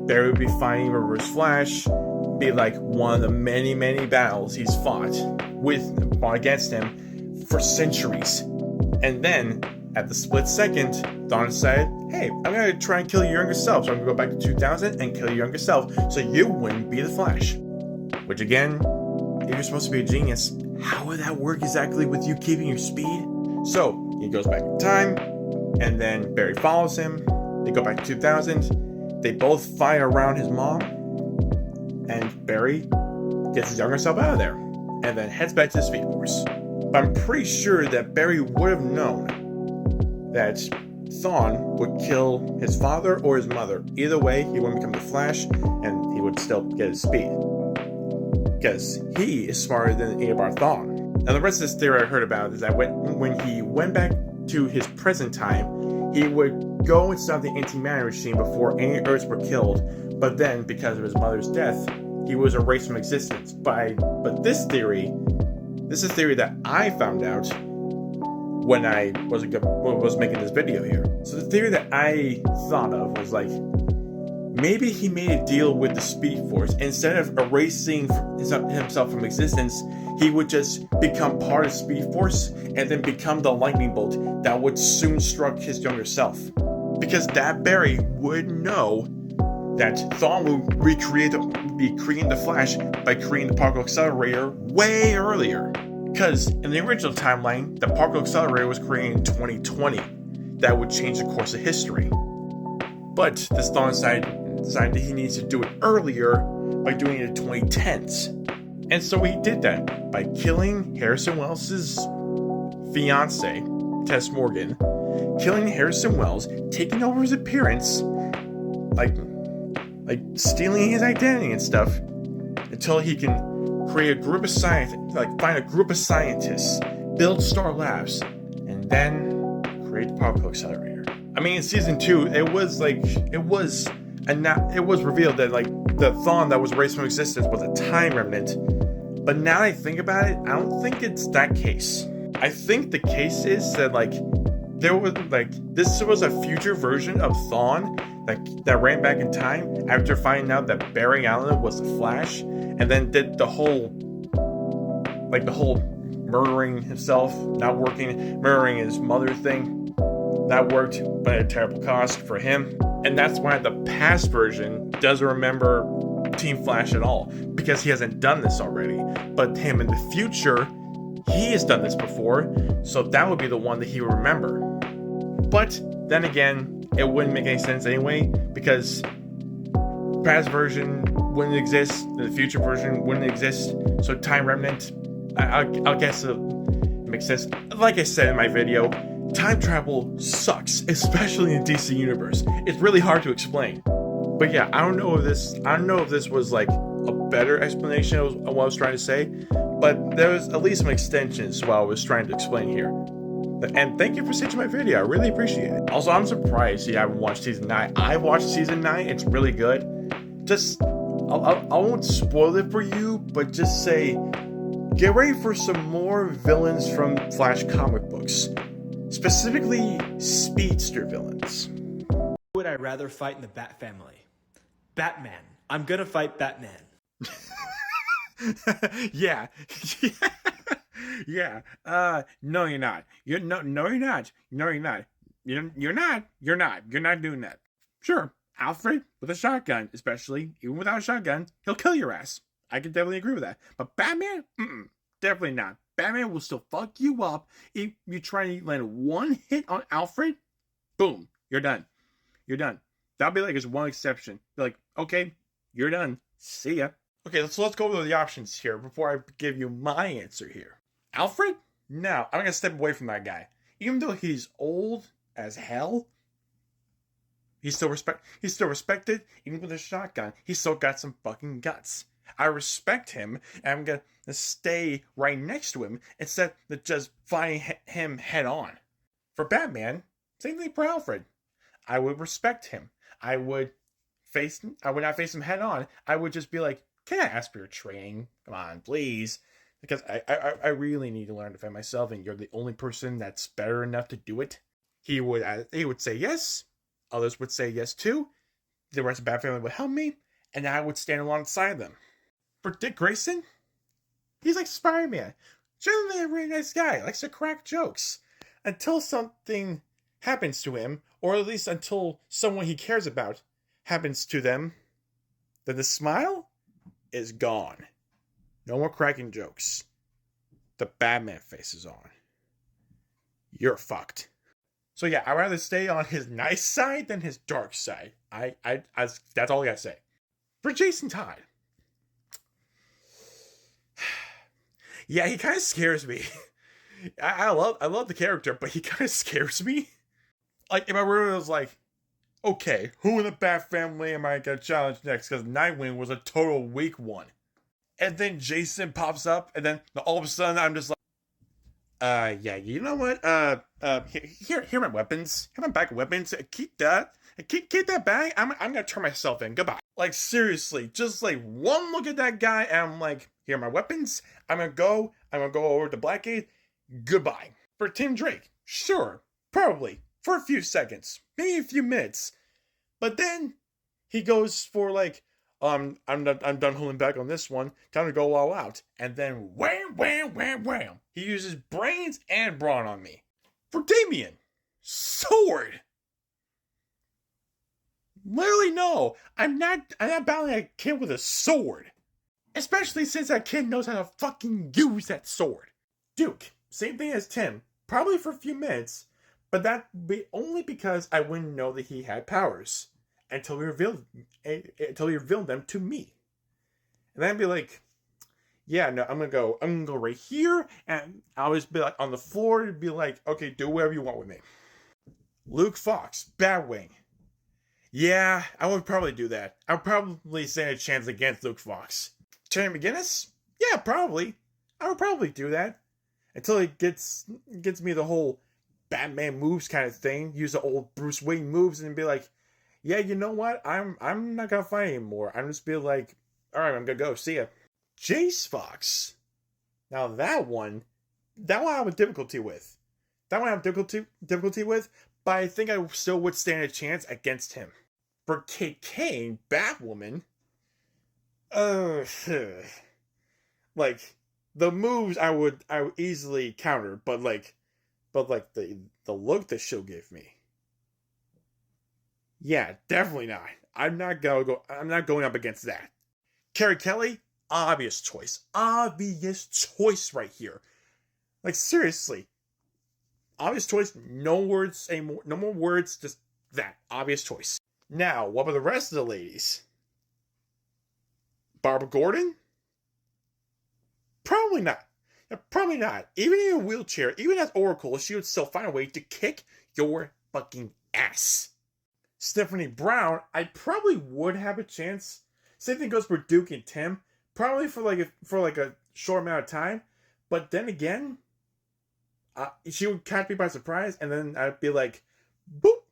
Barry would be fighting Reverse Flash, be like one of the many, many battles he's fought against him for centuries. And then, at the split second, Thawne decided, hey, I'm gonna try and kill your younger self. So I'm gonna go back to 2000 and kill your younger self, so you wouldn't be the Flash. Which again, if you're supposed to be a genius, how would that work exactly with you keeping your speed? So, he goes back in time, and then Barry follows him. They go back to 2000. They both fight around his mom, and Barry gets his younger self out of there, and then heads back to the Speedforce. But I'm pretty sure that Barry would have known that Thawne would kill his father or his mother. Either way, he wouldn't become the Flash, and he would still get his speed. Because he is smarter than Eobard Thawne. Now, the rest of this theory I heard about is that when he went back to his present time, he would go and stop the antimatter machine before any Earths were killed, but then, because of his mother's death, he was erased from existence. But this is a theory that I found out when I was making this video here. So the theory that I thought of was like, maybe he made a deal with the Speedforce. Instead of erasing himself from existence, he would just become part of Speedforce and then become the lightning bolt that would soon struck his younger self. Because that Barry would know that Thawne would be creating the Flash by creating the particle accelerator way earlier. Because in the original timeline, the particle accelerator was created in 2020. That would change the course of history. But this Thawne decided that he needs to do it earlier by doing it in 2010s. And so he did that by killing Harrison Wells' fiance, Tess Morgan, killing Harrison Wells, taking over his appearance, like stealing his identity and stuff, until he can create a group of scientists, find a group of scientists, build Star Labs, and then create the particle accelerator. I mean, in season 2, it was revealed that the Thawne that was erased from existence was a time remnant. But now that I think about it, I don't think it's that case. I think the case is that this was a future version of Thawne that ran back in time after finding out that Barry Allen was the Flash, and then did the whole murdering himself, not working, murdering his mother thing. That worked, but at a terrible cost for him. And that's why the past version doesn't remember Team Flash at all, because he hasn't done this already. But him in the future, he has done this before, so that would be the one that he would remember. But then again, it wouldn't make any sense anyway, because past version wouldn't exist, the future version wouldn't exist, so time remnant, I'll guess it makes sense. Like I said in my video, time travel sucks, especially in DC Universe. It's really hard to explain. But yeah, I don't know if this was like a better explanation of what I was trying to say, but there was at least some extensions to what I was trying to explain here. And thank you for watching my video. I really appreciate it. Also, I'm surprised you haven't watched season 9. I watched season 9. It's really good. I won't spoil it for you, but just say, get ready for some more villains from Flash comic books. Specifically, speedster villains. Who would I rather fight in the Bat family? Batman. I'm gonna fight Batman. Yeah. Yeah. No, you're not. You're not. No, you're not. You're not doing that. Sure, Alfred with a shotgun, especially even without a shotgun, he'll kill your ass. I can definitely agree with that. But Batman, definitely not. Batman will still fuck you up if you try to land one hit on Alfred. Boom, you're done. You're done. That'll be like his one exception. Be like, okay, you're done. See ya. Okay, so let's go over the options here before I give you my answer here. Alfred? No, I'm gonna step away from that guy. Even though he's old as hell, he's still respected. Even with a shotgun, he's still got some fucking guts. I respect him, and I'm gonna stay right next to him instead of just fighting him head on. For Batman, same thing for Alfred. I would respect him. I would not face him head on. I would just be like, can I ask for your training? Come on, please. Because I really need to learn to defend myself, and you're the only person that's better enough to do it. He would say yes. Others would say yes too. The rest of the Bat family would help me, and I would stand alongside them. For Dick Grayson, he's like Spider-Man. Generally a really nice guy, likes to crack jokes. Until something happens to him, or at least until someone he cares about happens to them, then the smile is gone. No more cracking jokes. The Batman face is on. You're fucked. So yeah, I'd rather stay on his nice side than his dark side. That's all I gotta say. For Jason Todd. Yeah, he kind of scares me. I love the character, but he kind of scares me. Like, if I was like, okay, who in the Bat family am I gonna challenge next? Because Nightwing was a total weak one. And then Jason pops up, and then all of a sudden I'm just like, yeah, you know what? Here are my weapons. Here are my bag of weapons. Keep that. Keep that bag. I'm gonna turn myself in. Goodbye. Like, seriously, just like one look at that guy, and I'm like, here are my weapons. I'm gonna go over to Blackgate. Goodbye. For Tim Drake, sure, probably for a few seconds, maybe a few minutes, but then he goes for like, I'm done holding back on this one. Time to go all out. And then wham, wham, wham, wham. He uses brains and brawn on me. For Damien, sword. Literally no. I'm not battling a kid with a sword. Especially since that kid knows how to fucking use that sword. Duke, same thing as Tim. Probably for a few minutes, but that'd be only because I wouldn't know that he had powers. Until he revealed them to me. And then I'd be like, yeah, no, I'm gonna go right here, and I'll just be like on the floor and be like, okay, do whatever you want with me. Luke Fox, Batwing. Yeah, I would probably do that. I would probably stand a chance against Luke Fox. Terry McGinnis? Yeah, probably. I would probably do that. Until he gets me the whole Batman moves kind of thing. Use the old Bruce Wayne moves and be like, yeah, you know what? I'm not gonna fight anymore. I'm just be like, all right, I'm gonna go. See ya. Jace Fox. Now that one I have difficulty with. That one I have difficulty with, but I think I still would stand a chance against him. For Kate Kane, Batwoman. Like the moves I would easily counter, but the look that she'll give me. Yeah, definitely not. I'm not going up against that. Carrie Kelly, obvious choice right here. Like, seriously, obvious choice. No words anymore. No more words. Just that obvious choice. Now, what about the rest of the ladies? Barbara Gordon? Probably not. Probably not. Even in a wheelchair, even as Oracle, she would still find a way to kick your fucking ass. Stephanie Brown, I probably would have a chance. Same thing goes for Duke and Tim. Probably for a short amount of time. But then again, she would catch me by surprise, and then I'd be like, boop,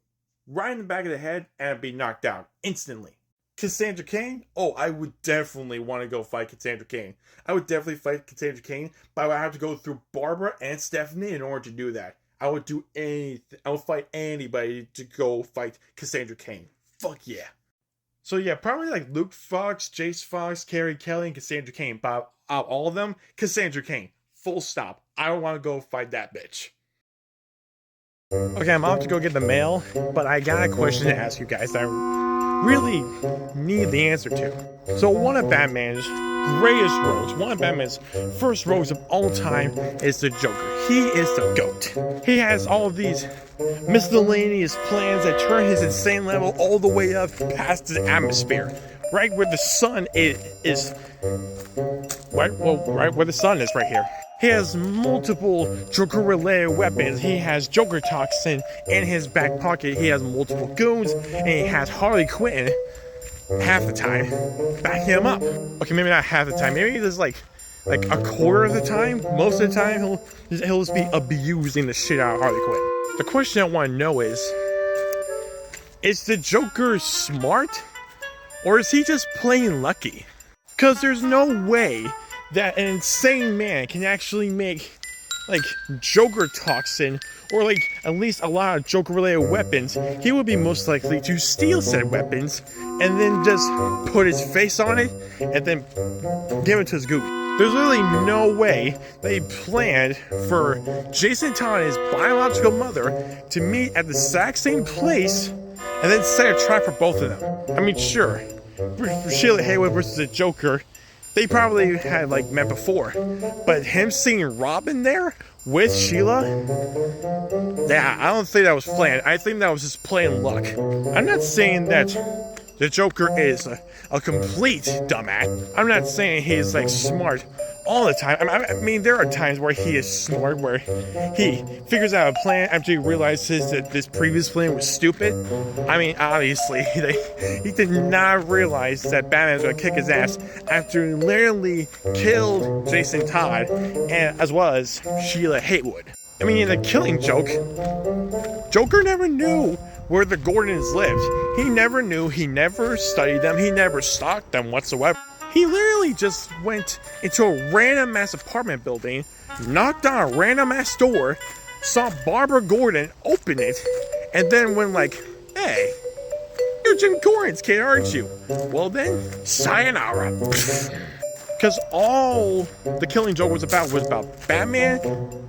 right in the back of the head, and I'd be knocked out instantly. Cassandra Cain? Oh, I would definitely want to go fight Cassandra Cain. I would definitely fight Cassandra Cain, but I would have to go through Barbara and Stephanie in order to do that. I would do anything. I would fight anybody to go fight Cassandra Cain. Fuck yeah. So yeah, probably like Luke Fox, Jace Fox, Carrie Kelly, and Cassandra Cain. But out of all of them, Cassandra Cain. Full stop. I don't want to go fight that bitch. Okay, I'm off to go get the mail, but I got a question to ask you guys that I really need the answer to. So one of Batman's greatest rogues, one of Batman's first rogues of all time is the Joker. He is the GOAT. He has all of these miscellaneous plans that turn his insane level all the way up past the atmosphere. Right where the sun is right where the sun is right here. He has multiple Joker-related weapons. He has Joker Toxin in his back pocket. He has multiple goons, and he has Harley Quinn half the time backing him up. Okay, maybe not half the time. Maybe there's like a quarter of the time. Most of the time, he'll just be abusing the shit out of Harley Quinn. The question I want to know is the Joker smart, or is he just plain lucky? Because there's no way that an insane man can actually make like Joker Toxin or like at least a lot of Joker related weapons. He would be most likely to steal said weapons and then just put his face on it and then give it to his goon. There's literally no way they planned for Jason Todd and his biological mother to meet at the exact same place and then set a trap for both of them. I mean, sure, Sheila Haywood versus the Joker, they probably had like met before, but him seeing Robin there with Sheila, yeah, I don't think that was planned. I think that was just plain luck. I'm not saying that the Joker is a complete dumbass. I'm not saying he's like smart all the time. I mean, there are times where he is smart, where he figures out a plan after he realizes that this previous plan was stupid. I mean, obviously, he did not realize that Batman was going to kick his ass after he literally killed Jason Todd, and as well as Sheila Haywood. I mean, in the Killing Joke, Joker never knew where the Gordons lived. He never knew, he never studied them, he never stalked them whatsoever. He literally just went into a random ass apartment building, knocked on a random ass door, saw Barbara Gordon open it, and then went like, hey, you're Jim Gordon's kid, aren't you? Well then, sayonara. Because all the Killing Joke was about Batman,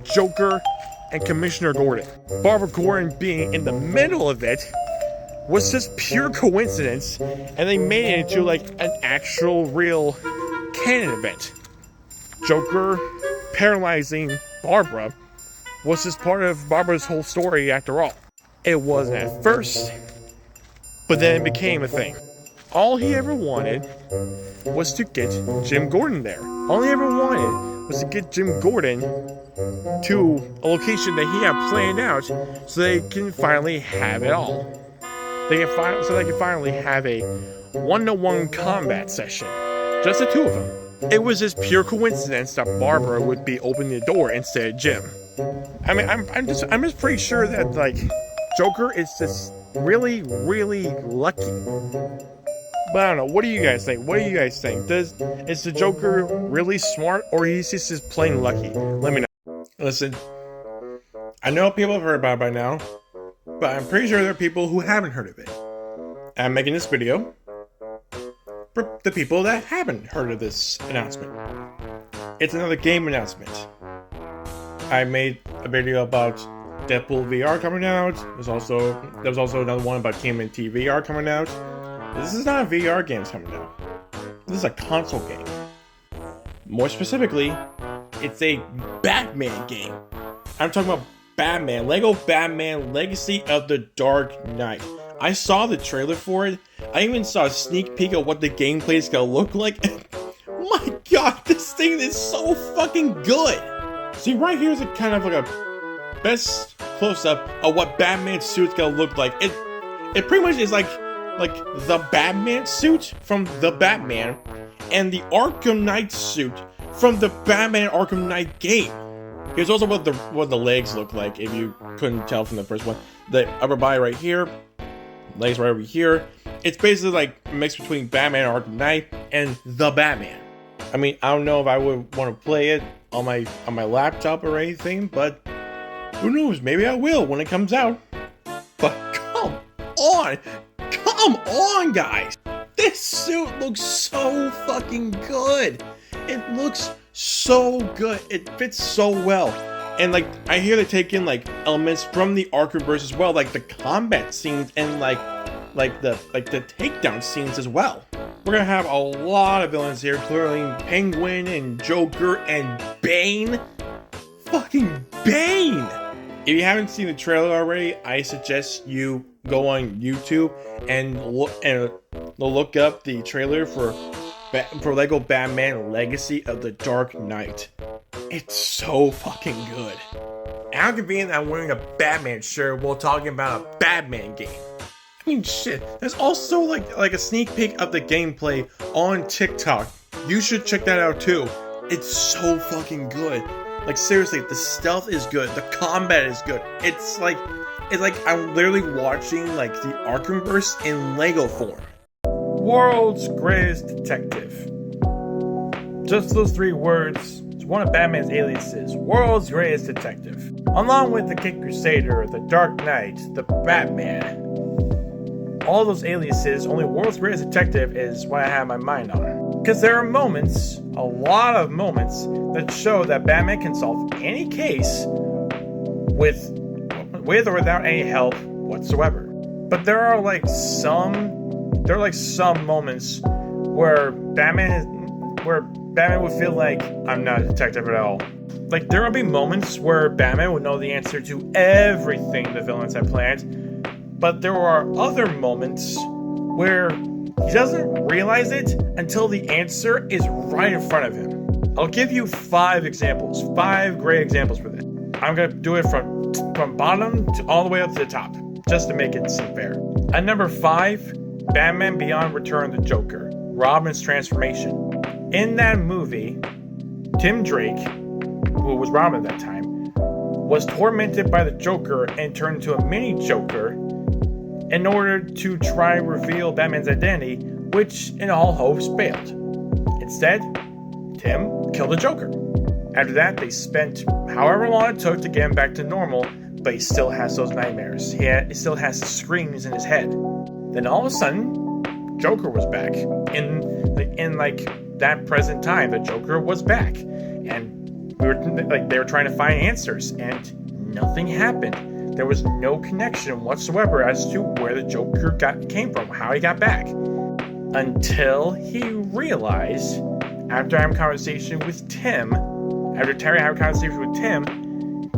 Joker, and Commissioner Gordon. Barbara Gordon being in the middle of it was just pure coincidence, and they made it into like an actual real canon event. Joker paralyzing Barbara was just part of Barbara's whole story after all. It wasn't at first, but then it became a thing. All he ever wanted was to get Jim Gordon there. All he ever wanted was to get Jim Gordon to a location that he had planned out so they can finally have it all. They can finally have a one-to-one combat session. Just the two of them. It was just pure coincidence that Barbara would be opening the door instead of Jim. I mean, I'm just pretty sure that like Joker is just really, really lucky. But I don't know. What do you guys think? What do you guys think? Is the Joker really smart, or he's just plain lucky? Let me know. Listen, I know people have heard about it by now, but I'm pretty sure there are people who haven't heard of it. I'm making this video for the people that haven't heard of this announcement. It's another game announcement. I made a video about Deadpool VR coming out. There was also another one about TMNT VR coming out. This is not a VR game coming out. This is a console game. More specifically, it's a Batman game. I'm talking about Batman, Lego Batman Legacy of the Dark Knight. I saw the trailer for it. I even saw a sneak peek of what the gameplay is gonna look like. My god, this thing is so fucking good. See, right here is a kind of like a best close-up of what Batman's suit's gonna look like. It pretty much is like the Batman suit from the Batman and the Arkham Knight suit from the Batman Arkham Knight game. Here's also what the legs look like, if you couldn't tell from the first one. The upper body right here, legs right over here. It's basically like a mix between Batman Arkham Knight and the Batman. I mean, I don't know if I would want to play it on my laptop or anything, but who knows? Maybe I will when it comes out. But come on, guys! This suit looks so fucking good. It looks so good. It fits so well. And like, I hear they take in like elements from the Arkham as well, like the combat scenes and like the takedown scenes as well. we're gonna have a lot of villains here, including Penguin and Joker and Bane. Fucking Bane! If you haven't seen the trailer already, I suggest you go on YouTube and look up the trailer for Lego Batman Legacy of the Dark Knight. It's so fucking good. How convenient I'm wearing a Batman shirt while talking about a Batman game. I mean, shit. There's also like a sneak peek of the gameplay on TikTok. You should check that out too. It's so fucking good. Like, seriously, the stealth is good. The combat is good. It's like I'm literally watching like the Arkhamverse in Lego form. World's greatest detective. Just those 3 words. It's one of Batman's aliases. World's greatest detective. Along with the Kid Crusader, the Dark Knight, the Batman. All those aliases, only World's Greatest Detective is what I have my mind on. Because there are moments, a lot of moments, that show that Batman can solve any case with or without any help whatsoever. But there are some moments where Batman would feel like, I'm not a detective at all. Like, there will be moments where Batman would know the answer to everything the villains have planned. But there are other moments where he doesn't realize it until the answer is right in front of him. I'll give you 5 examples, 5 great examples for this. I'm gonna do it from bottom to all the way up to the top, just to make it seem fair. At number 5, Batman Beyond Return of the Joker, Robin's transformation. In that movie, Tim Drake, who was Robin at that time, was tormented by the Joker and turned into a mini Joker in order to try and reveal Batman's identity, which in all hopes failed. Instead, Tim killed the Joker. After that, they spent however long it took to get him back to normal, but he still has those nightmares. He still has the screams in his head. Then all of a sudden, Joker was back. In that present time, the Joker was back. And they were trying to find answers, and nothing happened. There was no connection whatsoever as to where the Joker came from, how he got back. Until he realized, after having a conversation with Tim,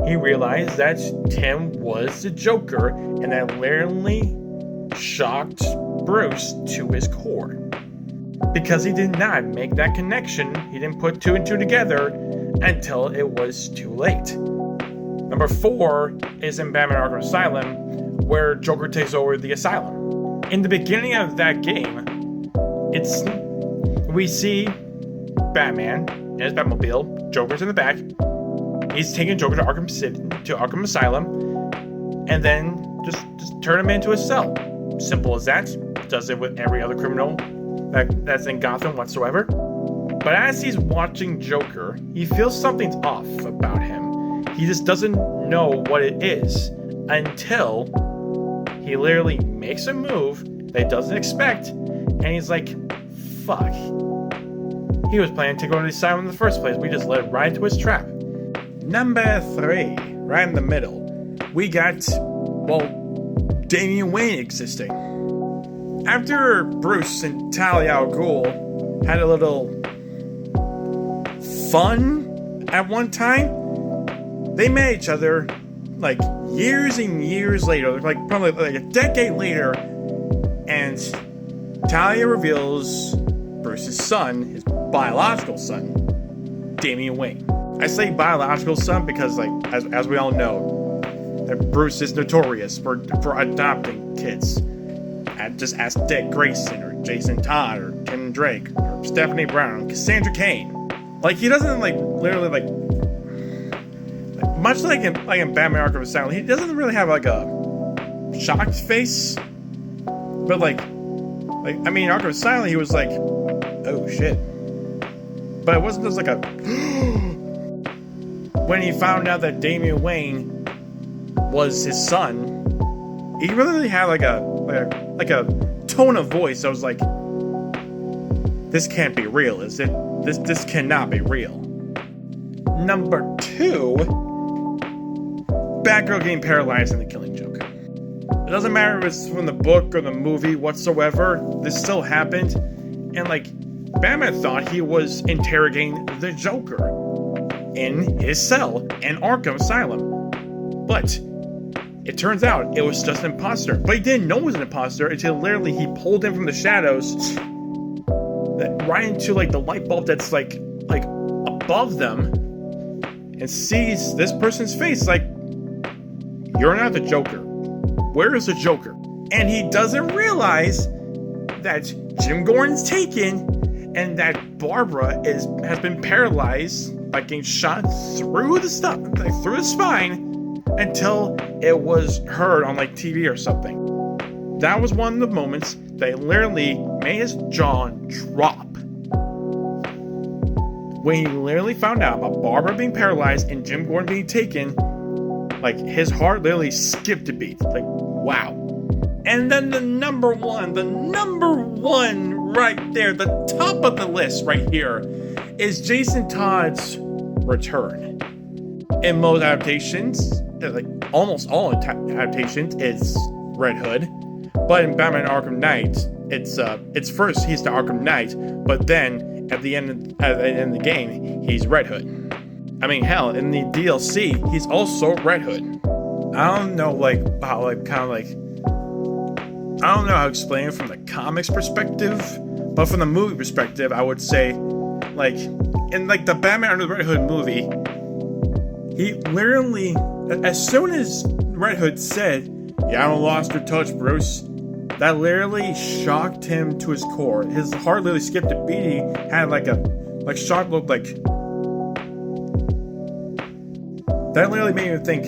he realized that Tim was the Joker, and that literally shocked Bruce to his core. Because he did not make that connection, he didn't put 2 and 2 together until it was too late. Number 4 is in Batman Arkham Asylum, where Joker takes over the asylum. In the beginning of that game, we see Batman in his Batmobile, Joker's in the back. He's taking Joker to Arkham Asylum, and then just turn him into a cell. Simple as that. Does it with every other criminal that's in Gotham whatsoever. But as he's watching Joker, he feels something's off about him. He just doesn't know what it is until he literally makes a move that he doesn't expect, and he's like, fuck. He was planning to go to the asylum in the first place. We just led right into his trap. Number 3, right in the middle, we got, Damian Wayne existing. After Bruce and Talia al Ghul had a little fun at one time, they met each other like years and years later, like probably like a decade later, and Talia reveals Bruce's son, his biological son, Damian Wayne. I say biological son because, like, as we all know, that Bruce is notorious for adopting kids. Just ask Dick Grayson or Jason Todd or Tim Drake or Stephanie Brown, Cassandra Cain. Like, he doesn't literally much like in Batman Arkham Asylum, he doesn't really have like a shocked face. But Arkham Asylum, he was like, oh shit. But it wasn't just like a when he found out that Damian Wayne was his son, he really had like a tone of voice that was like, this can't be real, is it? This cannot be real. Number 2, Batgirl getting paralyzed in The Killing Joke. It doesn't matter if it's from the book or the movie whatsoever, this still happened, And like, Batman thought he was interrogating the Joker in his cell in Arkham Asylum. But it turns out it was just an imposter. But he didn't know it was an imposter until literally he pulled him from the shadows right into like the light bulb that's like above them, and sees this person's face like, you're not the Joker. Where is the Joker? And he doesn't realize that Jim Gordon's taken and that Barbara has been paralyzed by getting shot through the spine until it was heard on like TV or something. That was one of the moments that literally made his jaw drop. When he literally found out about Barbara being paralyzed and Jim Gordon being taken, like his heart literally skipped a beat. Like, wow. And then the number one right there, the top of the list right here, is Jason Todd's return. In most adaptations, like almost all adaptations, it's Red Hood. But in Batman Arkham Knight, it's first he's the Arkham Knight, but then at the end of the game, he's Red Hood. I mean, hell, in the DLC, he's also Red Hood. I don't know, I don't know how to explain it from the comics perspective, but from the movie perspective, I would say, like, in like the Batman Under the Red Hood movie, he literally, as soon as Red Hood said, "You haven't lost your touch, Bruce," that literally shocked him to his core. His heart literally skipped a beat. He had like shock look like. That literally made me think,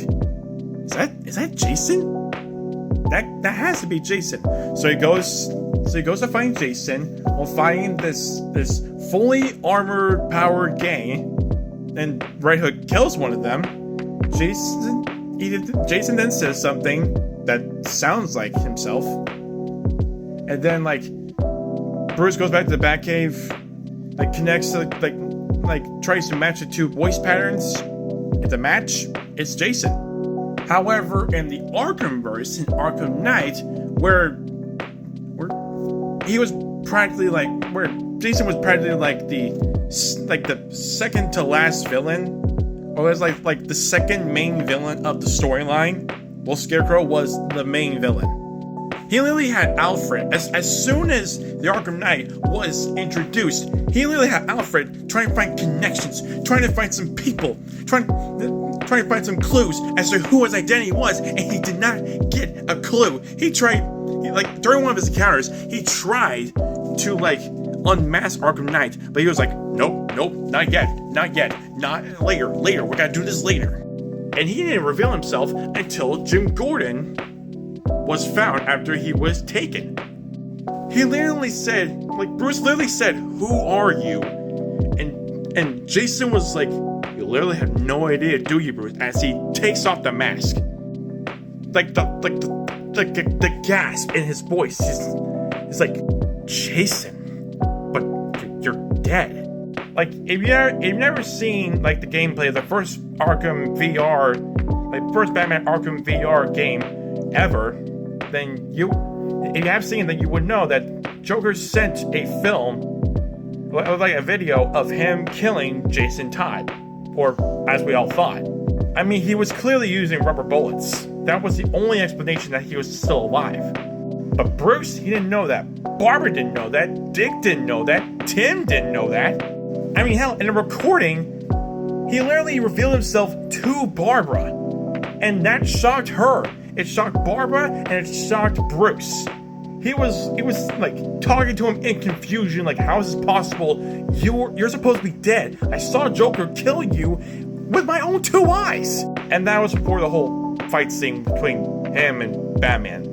is that Jason? That has to be Jason. So he goes to find Jason while fighting this fully armored powered gang, and Red Hood kills one of them. Jason then says something that sounds like himself. And then like Bruce goes back to the Batcave, like connects to like tries to match the two voice patterns. It's a match. It's Jason. However, in the Arkhamverse, in Arkham Knight, where he was practically where Jason was practically like the second to last villain, or was like the second main villain of the storyline. Well, Scarecrow was the main villain. He literally had Alfred, as soon as the Arkham Knight was introduced, he literally had Alfred trying to find connections, trying to find some people, trying to find some clues as to who his identity was, and he did not get a clue. During one of his encounters, he tried to unmask Arkham Knight, but he was like, nope, not yet, not later, we gotta do this later. And he didn't reveal himself until Jim Gordon was found after he was taken. He literally said, Bruce literally said, "Who are you?" And Jason was like, "You literally have no idea, do you, Bruce?" As he takes off the mask, the gasp in his voice is like, "Jason, but you're dead." Like, if you've never seen the gameplay of the first Arkham VR, first Batman Arkham VR game ever, then if you have seen that, you would know that Joker sent a film, a video of him killing Jason Todd, or as we all thought. I mean, he was clearly using rubber bullets. That was the only explanation that he was still alive. But Bruce, he didn't know that. Barbara didn't know that. Dick didn't know that. Tim didn't know that. I mean, hell, in the recording, he literally revealed himself to Barbara, and that shocked her. It shocked Barbara, and it shocked Bruce. He was talking to him in confusion, how is this possible? You're supposed to be dead. I saw Joker kill you with my own two eyes. And that was before the whole fight scene between him and Batman.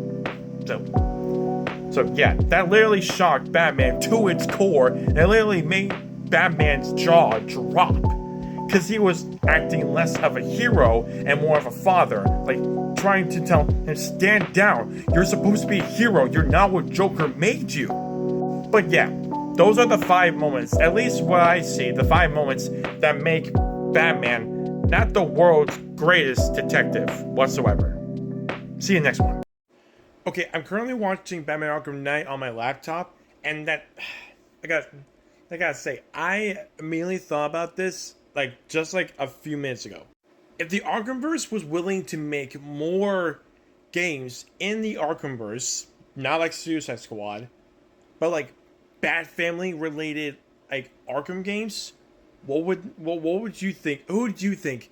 So yeah, that literally shocked Batman to its core, and it literally made Batman's jaw drop, because he was acting less of a hero and more of a father, trying to tell him, stand down, you're supposed to be a hero, you're not what Joker made you. But yeah, those are the 5 moments, at least what I see, the 5 moments that make Batman not the world's greatest detective whatsoever. See you next one. Okay, I'm currently watching Batman Arkham Knight on my laptop, and that I gotta say, I immediately thought about this just like a few minutes ago. If the Arkhamverse was willing to make more games in the Arkhamverse, not like Suicide Squad, but like Bat Family related like Arkham games, what would you think? Who do you think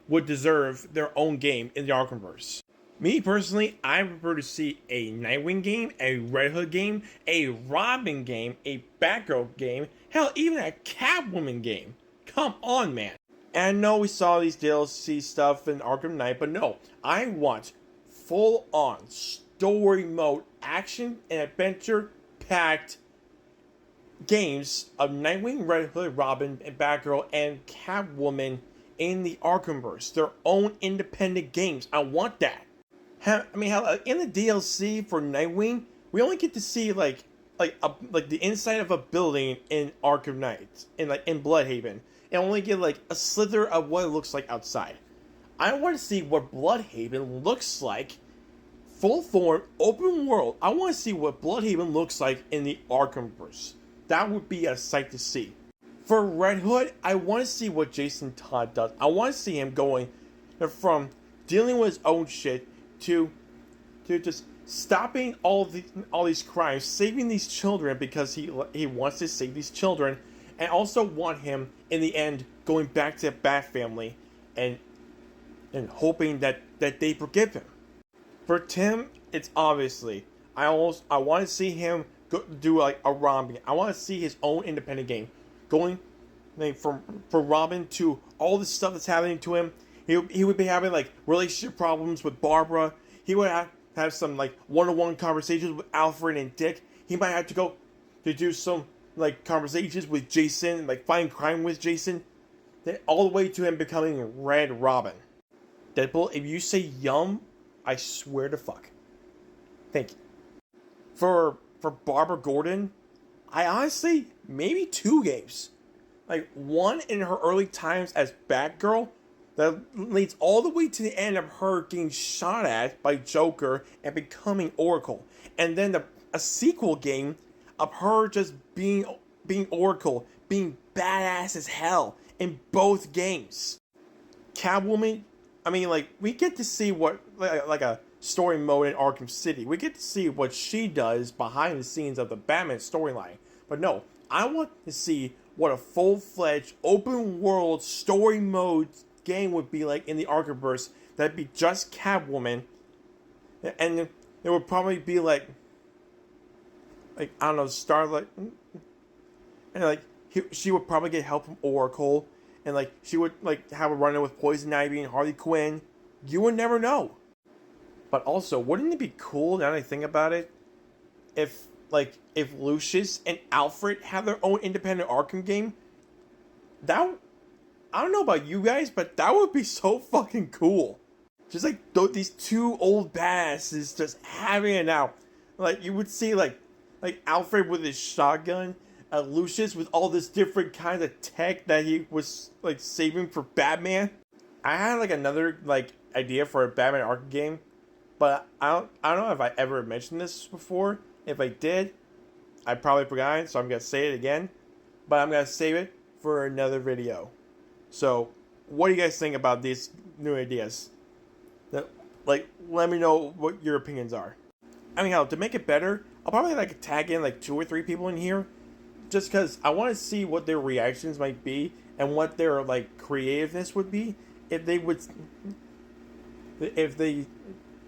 would deserve their own game in the Arkhamverse? Me personally, I prefer to see a Nightwing game, a Red Hood game, a Robin game, a Batgirl game, hell, even a Catwoman game. Come on, man. And I know we saw these DLC stuff in Arkham Knight, but no, I want full-on story mode, action and adventure packed games of Nightwing, Red Hood, Robin, and Batgirl, and Catwoman in the Arkhamverse. Their own independent games. I want that. In the DLC for Nightwing, we only get to see like the inside of a building in Arkham Knight, in Bloodhaven, and only get like a slither of what it looks like outside. I want to see what Bloodhaven looks like, full form, open world. I want to see what Bloodhaven looks like in the Arkhamverse. That would be a sight to see. For Red Hood, I want to see what Jason Todd does. I want to see him going from dealing with his own shit to just stopping all these crimes, saving these children because he wants to save these children, and also want him in the end going back to the Bat Family and hoping that they forgive him. For Tim, it's obviously I want to see him do like a Robin. I want to see his own independent game, going from Robin to all the stuff that's happening to him. He would be having like relationship problems with Barbara. He would have some like one-on-one conversations with Alfred and Dick. He might have to go to do some like conversations with Jason, like find crime with Jason. Then all the way to him becoming Red Robin. Deadpool, if you say yum, I swear to fuck. Thank you. For Barbara Gordon, I honestly maybe 2 games. Like one in her early times as Batgirl that leads all the way to the end of her getting shot at by Joker and becoming Oracle. And then a sequel game of her just being Oracle, being badass as hell in both games. Catwoman, we get to see what, like a story mode in Arkham City. We get to see what she does behind the scenes of the Batman storyline. But no, I want to see what a full-fledged, open-world story mode game would be like in the Arkhamverse. That'd be just Catwoman. And it would probably be like I don't know, Starlight. And she would probably get help from Oracle. And she would have a run-in with Poison Ivy and Harley Quinn. You would never know. But also, wouldn't it be cool, now that I think about it, if Lucius and Alfred have their own independent Arkham game? I don't know about you guys, but that would be so fucking cool. Just these 2 old badasses just having it out. You would see Alfred with his shotgun, Lucius with all this different kinds of tech that he was saving for Batman. I had another idea for a Batman Arkham game, but I don't know if I ever mentioned this before. If I did, I probably forgot it, so I'm gonna say it again. But I'm gonna save it for another video. So, what do you guys think about these new ideas? Let me know what your opinions are. To make it better, I'll probably tag in 2 or 3 people in here, just because I want to see what their reactions might be and what their creativeness would be if they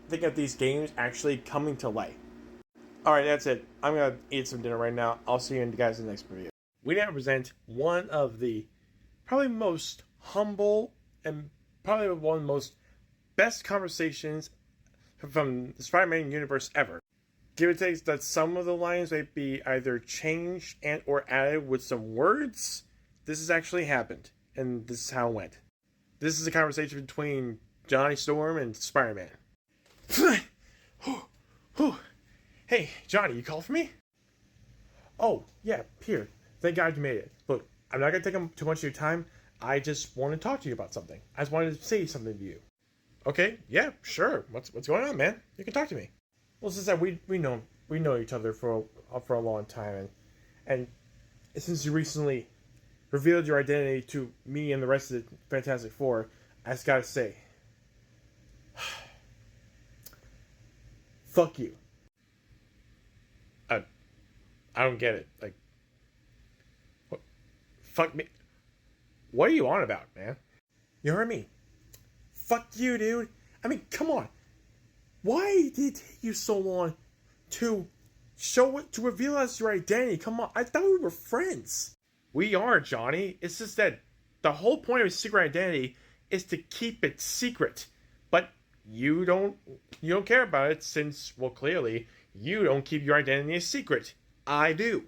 think of these games actually coming to light. Alright, that's it. I'm gonna eat some dinner right now. I'll see you guys in the next video. We now present one of the probably most humble and probably one of the most best conversations from the Spider-Man universe ever. Give or take that some of the lines might be either changed and or added with some words. This has actually happened, and this is how it went. This is a conversation between Johnny Storm and Spider-Man. Hey, Johnny, you called for me? Oh, yeah, here. Thank God you made it. Look, I'm not going to take too much of your time. I just want to talk to you about something. I just wanted to say something to you. Okay, yeah, sure. What's going on, man? You can talk to me. Well, since that we know each other for a long time, And since you recently revealed your identity to me and the rest of the Fantastic Four, I just gotta say, fuck you. I don't get it. Like, what? Fuck me. What are you on about, man? You heard me. Fuck you, dude. I mean, come on. Why did it take you so long to to reveal us your identity? Come on, I thought we were friends. We are, Johnny. It's just that the whole point of a secret identity is to keep it secret. But you don't care about it since, well, clearly you don't keep your identity a secret. I do.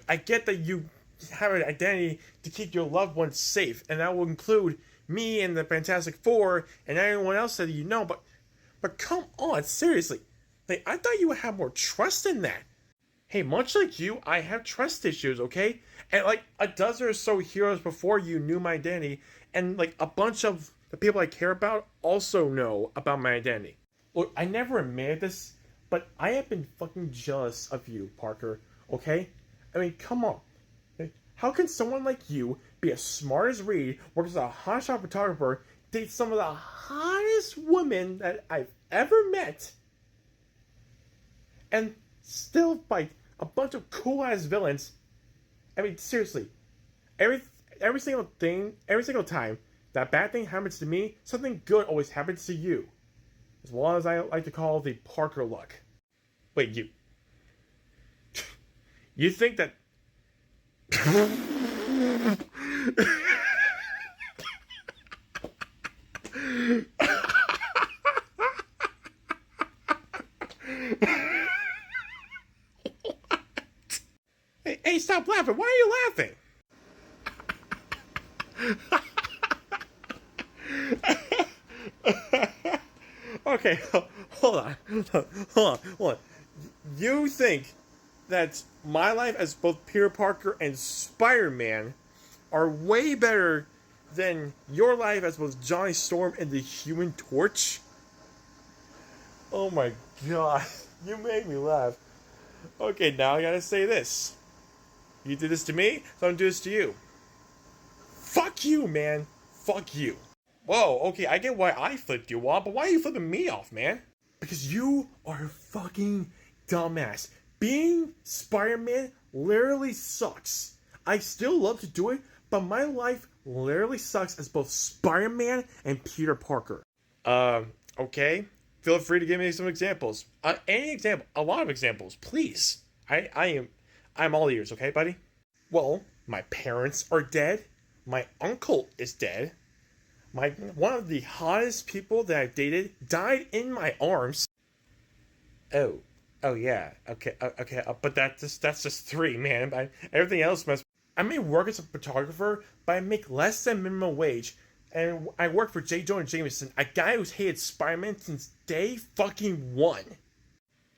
I get that you have an identity to keep your loved ones safe, and that will include me and the Fantastic Four and everyone else that you know, but come on, seriously. Like, I thought you would have more trust in that. Hey, much like you, I have trust issues, okay? And like a dozen or so heroes before you knew my identity, and like a bunch of the people I care about also know about my identity. Look, I never admitted this, but I have been fucking jealous of you, Parker, okay? I mean, come on. How can someone like you be as smart as Reed, works as a hotshot photographer, date some of the hottest women that I've ever met, and still fight a bunch of cool-ass villains? I mean, seriously. Every single time that bad thing happens to me, something good always happens to you. As well as I like to call the Parker luck. Wait, you... You think that... Hey, stop laughing. Why are you laughing? Okay, hold on. You think that my life as both Peter Parker and Spider-Man are way better than your life as both Johnny Storm and the Human Torch? Oh my god, you made me laugh. Okay, now I gotta say this. You did this to me, so I'm gonna do this to you. Fuck you, man. Fuck you. Whoa, okay, I get why I flipped you off, but why are you flipping me off, man? Because you are a fucking dumbass. Being Spider-Man literally sucks. I still love to do it, but my life literally sucks as both Spider-Man and Peter Parker. Okay. Feel free to give me some examples. Any example, a lot of examples, please. I'm all ears, okay, buddy? Well, my parents are dead. My uncle is dead. One of the hottest people that I've dated died in my arms. Oh yeah, okay, but that's just three, man. Everything else must. I may work as a photographer, but I make less than minimum wage, and I work for J. Jonah Jameson, a guy who's hated Spider-Man since day fucking one.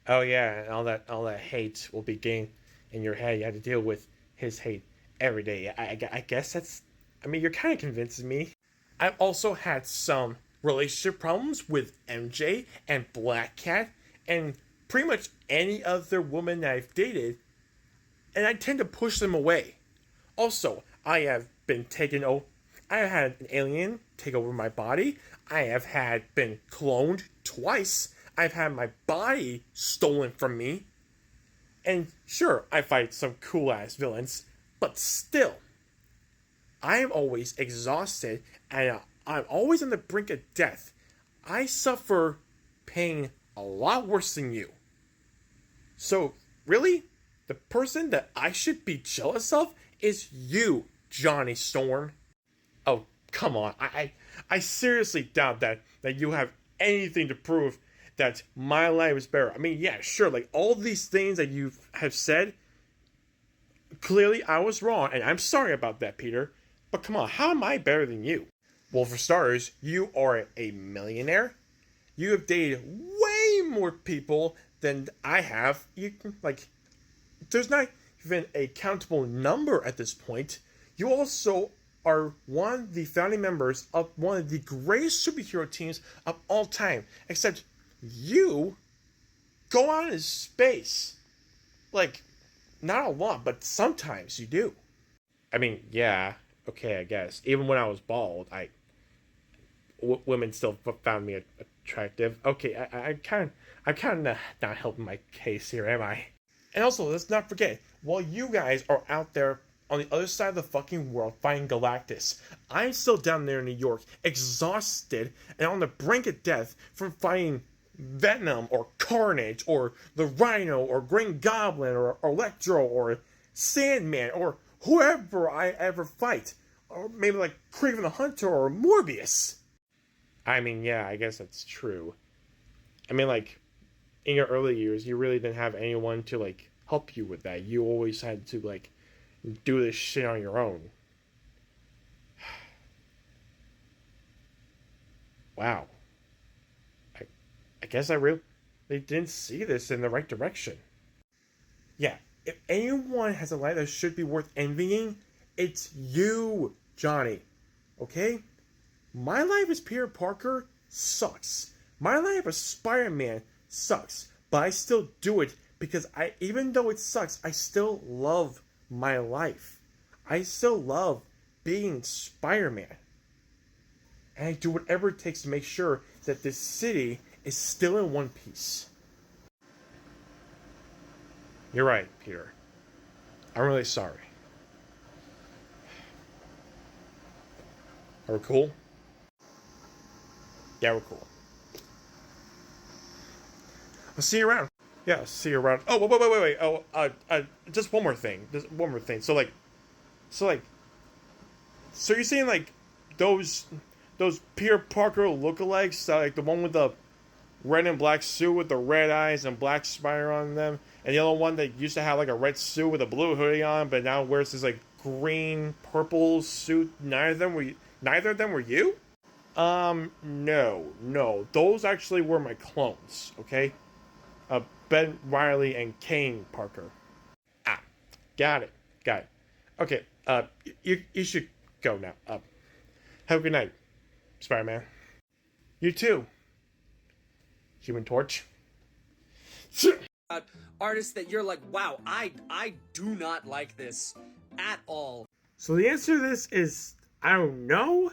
Oh yeah, and all that hate will be getting in your head. You have to deal with his hate every day. I guess that's. I mean, you're kind of convincing me. I've also had some relationship problems with MJ and Black Cat and pretty much any other woman that I've dated, and I tend to push them away. Also, I have been I have had an alien take over my body. I have been cloned twice. I've had my body stolen from me. And sure, I fight some cool-ass villains, but still, I am always exhausted, and I'm always on the brink of death. I suffer pain a lot worse than you. So, really, the person that I should be jealous of is you, Johnny Storm. Oh, come on. I seriously doubt that you have anything to prove that my life is better. I mean, yeah, sure, like all these things that you have said, clearly I was wrong, and I'm sorry about that, Peter. But come on, how am I better than you? Well, for starters, you are a millionaire. You have dated way more people than I have. There's not even a countable number at this point. You also are one of the founding members of one of the greatest superhero teams of all time. Except you go out in space. Like, not a lot, but sometimes you do. I mean, yeah, okay, I guess. Even when I was bald, women still found me attractive. Okay, I'm kind of not helping my case here, am I? And also, let's not forget, while you guys are out there on the other side of the fucking world fighting Galactus, I'm still down there in New York, exhausted and on the brink of death from fighting Venom or Carnage or the Rhino or Green Goblin or Electro or Sandman or whoever I ever fight. Or maybe like Kraven the Hunter or Morbius. I mean, yeah, I guess that's true. I mean, like, in your early years, you really didn't have anyone to, like, help you with that. You always had to, like, do this shit on your own. Wow. I guess I really didn't see this in the right direction. Yeah, if anyone has a life that should be worth envying, it's you, Johnny. Okay? My life as Peter Parker sucks. My life as Spider-Man sucks. But I still do it because even though it sucks, I still love my life. I still love being Spider-Man. And I do whatever it takes to make sure that this city is still in one piece. You're right, Peter. I'm really sorry. Are we cool? Yeah, we're cool. I'll see you around. Yeah, I'll see you around. Oh, wait. Oh, just one more thing. So you're saying like those Peter Parker lookalikes, like the one with the red and black suit with the red eyes and black spire on them, and the other one that used to have like a red suit with a blue hoodie on, but now wears this like green purple suit. Neither of them were you? No. Those actually were my clones, okay? Ben Riley and Kane Parker. Ah, got it. Okay, you should go now. Have a good night, Spider-Man. You too, Human Torch. Artists that you're like, wow, I do not like this at all. So the answer to this is, I don't know,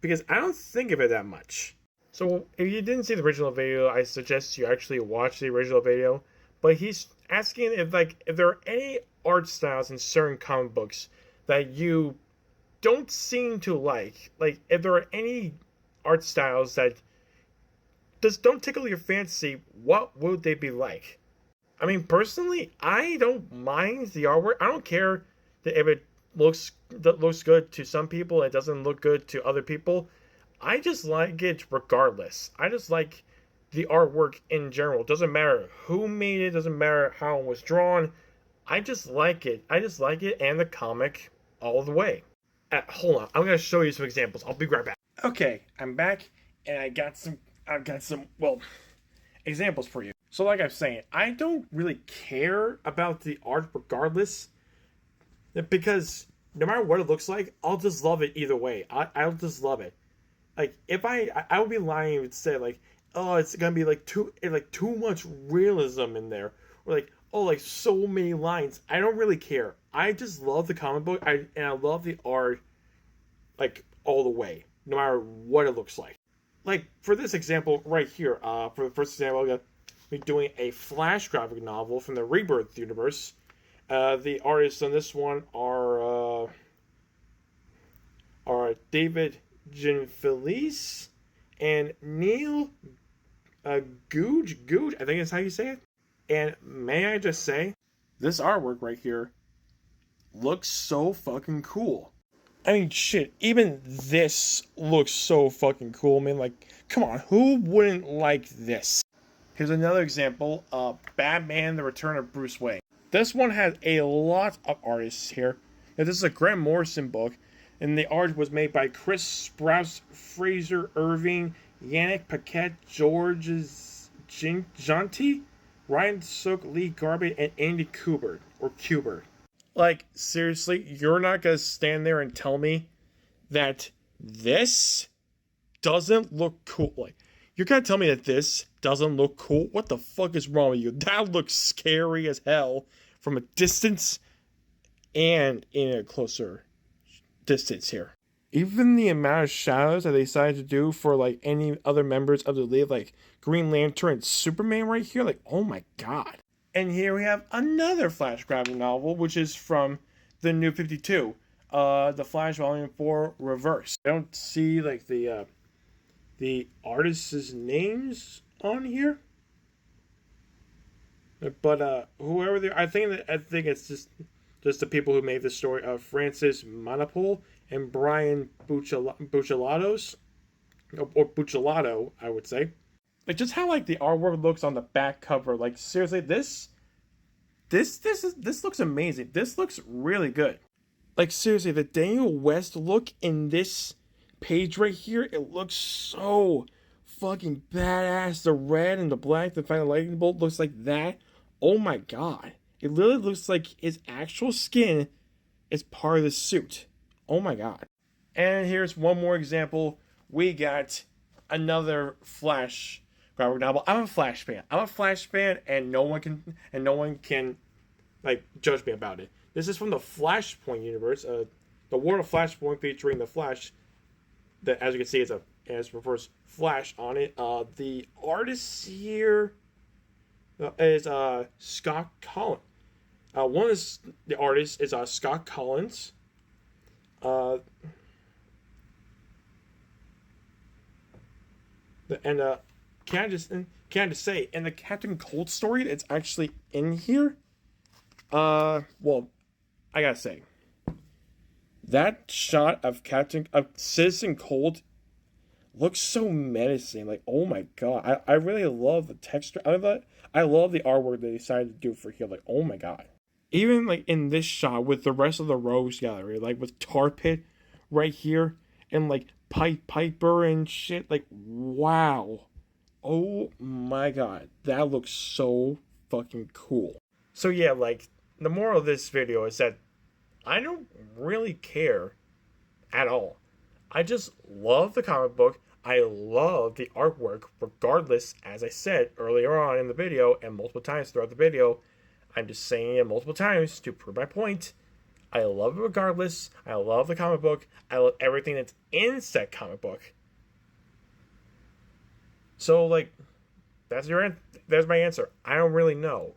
because I don't think of it that much. So if you didn't see the original video, I suggest you actually watch the original video. But he's asking if there are any art styles in certain comic books that you don't seem to like. Like if there are any art styles that just don't tickle your fancy, what would they be like? I mean, personally, I don't mind the artwork. I don't care that if it looks good to some people, it doesn't look good to other people. I just like it regardless. I just like the artwork in general. It doesn't matter who made it, doesn't matter how it was drawn. I just like it. And the comic all the way. Hold on, I'm gonna show you some examples. I'll be right back. Okay, I'm back, and I've got some examples for you. So like I'm saying, I don't really care about the art regardless, because no matter what it looks like, I'll just love it either way. I'll just love it. Like if I would be lying if it said like, oh, it's gonna be like too much realism in there, or like, oh, like so many lines. I don't really care. I just love the comic book, and I love the art, like all the way, no matter what it looks like. Like for this example right here, for the first example, I'm gonna be doing a Flash graphic novel from the Rebirth universe. The artists on this one are David Ginfelice and Neil Googe, I think that's how you say it. And may I just say, this artwork right here looks so fucking cool. I mean, shit, even this looks so fucking cool, man. Like, come on, who wouldn't like this? Here's another example of Batman: The Return of Bruce Wayne. This one has a lot of artists here. Now, this is a Grant Morrison book, and the art was made by Chris Sprouse, Fraser Irving, Yannick Paquette, George Janti, Ryan Sook, Lee Garbett, and Andy Kubert. Like, seriously, you're not gonna stand there and tell me that this doesn't look cool? Like, you're gonna tell me that this doesn't look cool? What the fuck is wrong with you? That looks scary as hell. from a distance and in a closer distance here. Even the amount of shadows that they decided to do for like any other members of the League, like Green Lantern and Superman right here, like, oh my god. And here we have another Flash graphic novel, which is from the New 52, the Flash Volume 4 Reverse. I don't see like the artists' names on here, but whoever they are, I think it's just the people who made the story of Francis Monopole and Brian Buccellatos, or Buccellato, I would say. Like, just how like the artwork looks on the back cover. Like, seriously, this looks amazing. This looks really good. Like, seriously, the Daniel West look in this page right here, it looks so fucking badass. The red and the black, the final lightning bolt looks like that. Oh my god. It literally looks like his actual skin is part of the suit. Oh my god. And here's one more example. We got another Flash graphic novel. I'm a Flash fan, and no one can like judge me about it. This is from the Flashpoint universe, the world of Flashpoint, featuring the Flash. That, as you can see, has reverse Flash on it. The artist here is Scott Collins. One of the artists is Scott Collins. Can I just say, in the Captain Cold story, it's actually in here. Well, I gotta say, that shot of Citizen Cold looks so menacing. Like, oh my god, I really love the texture. I love the artwork they decided to do for here. Like, oh my god. Even like in this shot with the rest of the Rogues Gallery, like with Tar Pit right here, and like Piper and shit. Like, wow. Oh my god, that looks so fucking cool. So yeah, like, the moral of this video is that I don't really care at all. I just love the comic book. I love the artwork, regardless, as I said earlier on in the video and multiple times throughout the video. I'm just saying it multiple times to prove my point. I love it regardless. I love the comic book. I love everything that's in said comic book. So, like, there's my answer. I don't really know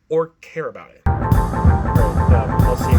or care about it. Alright, I'll see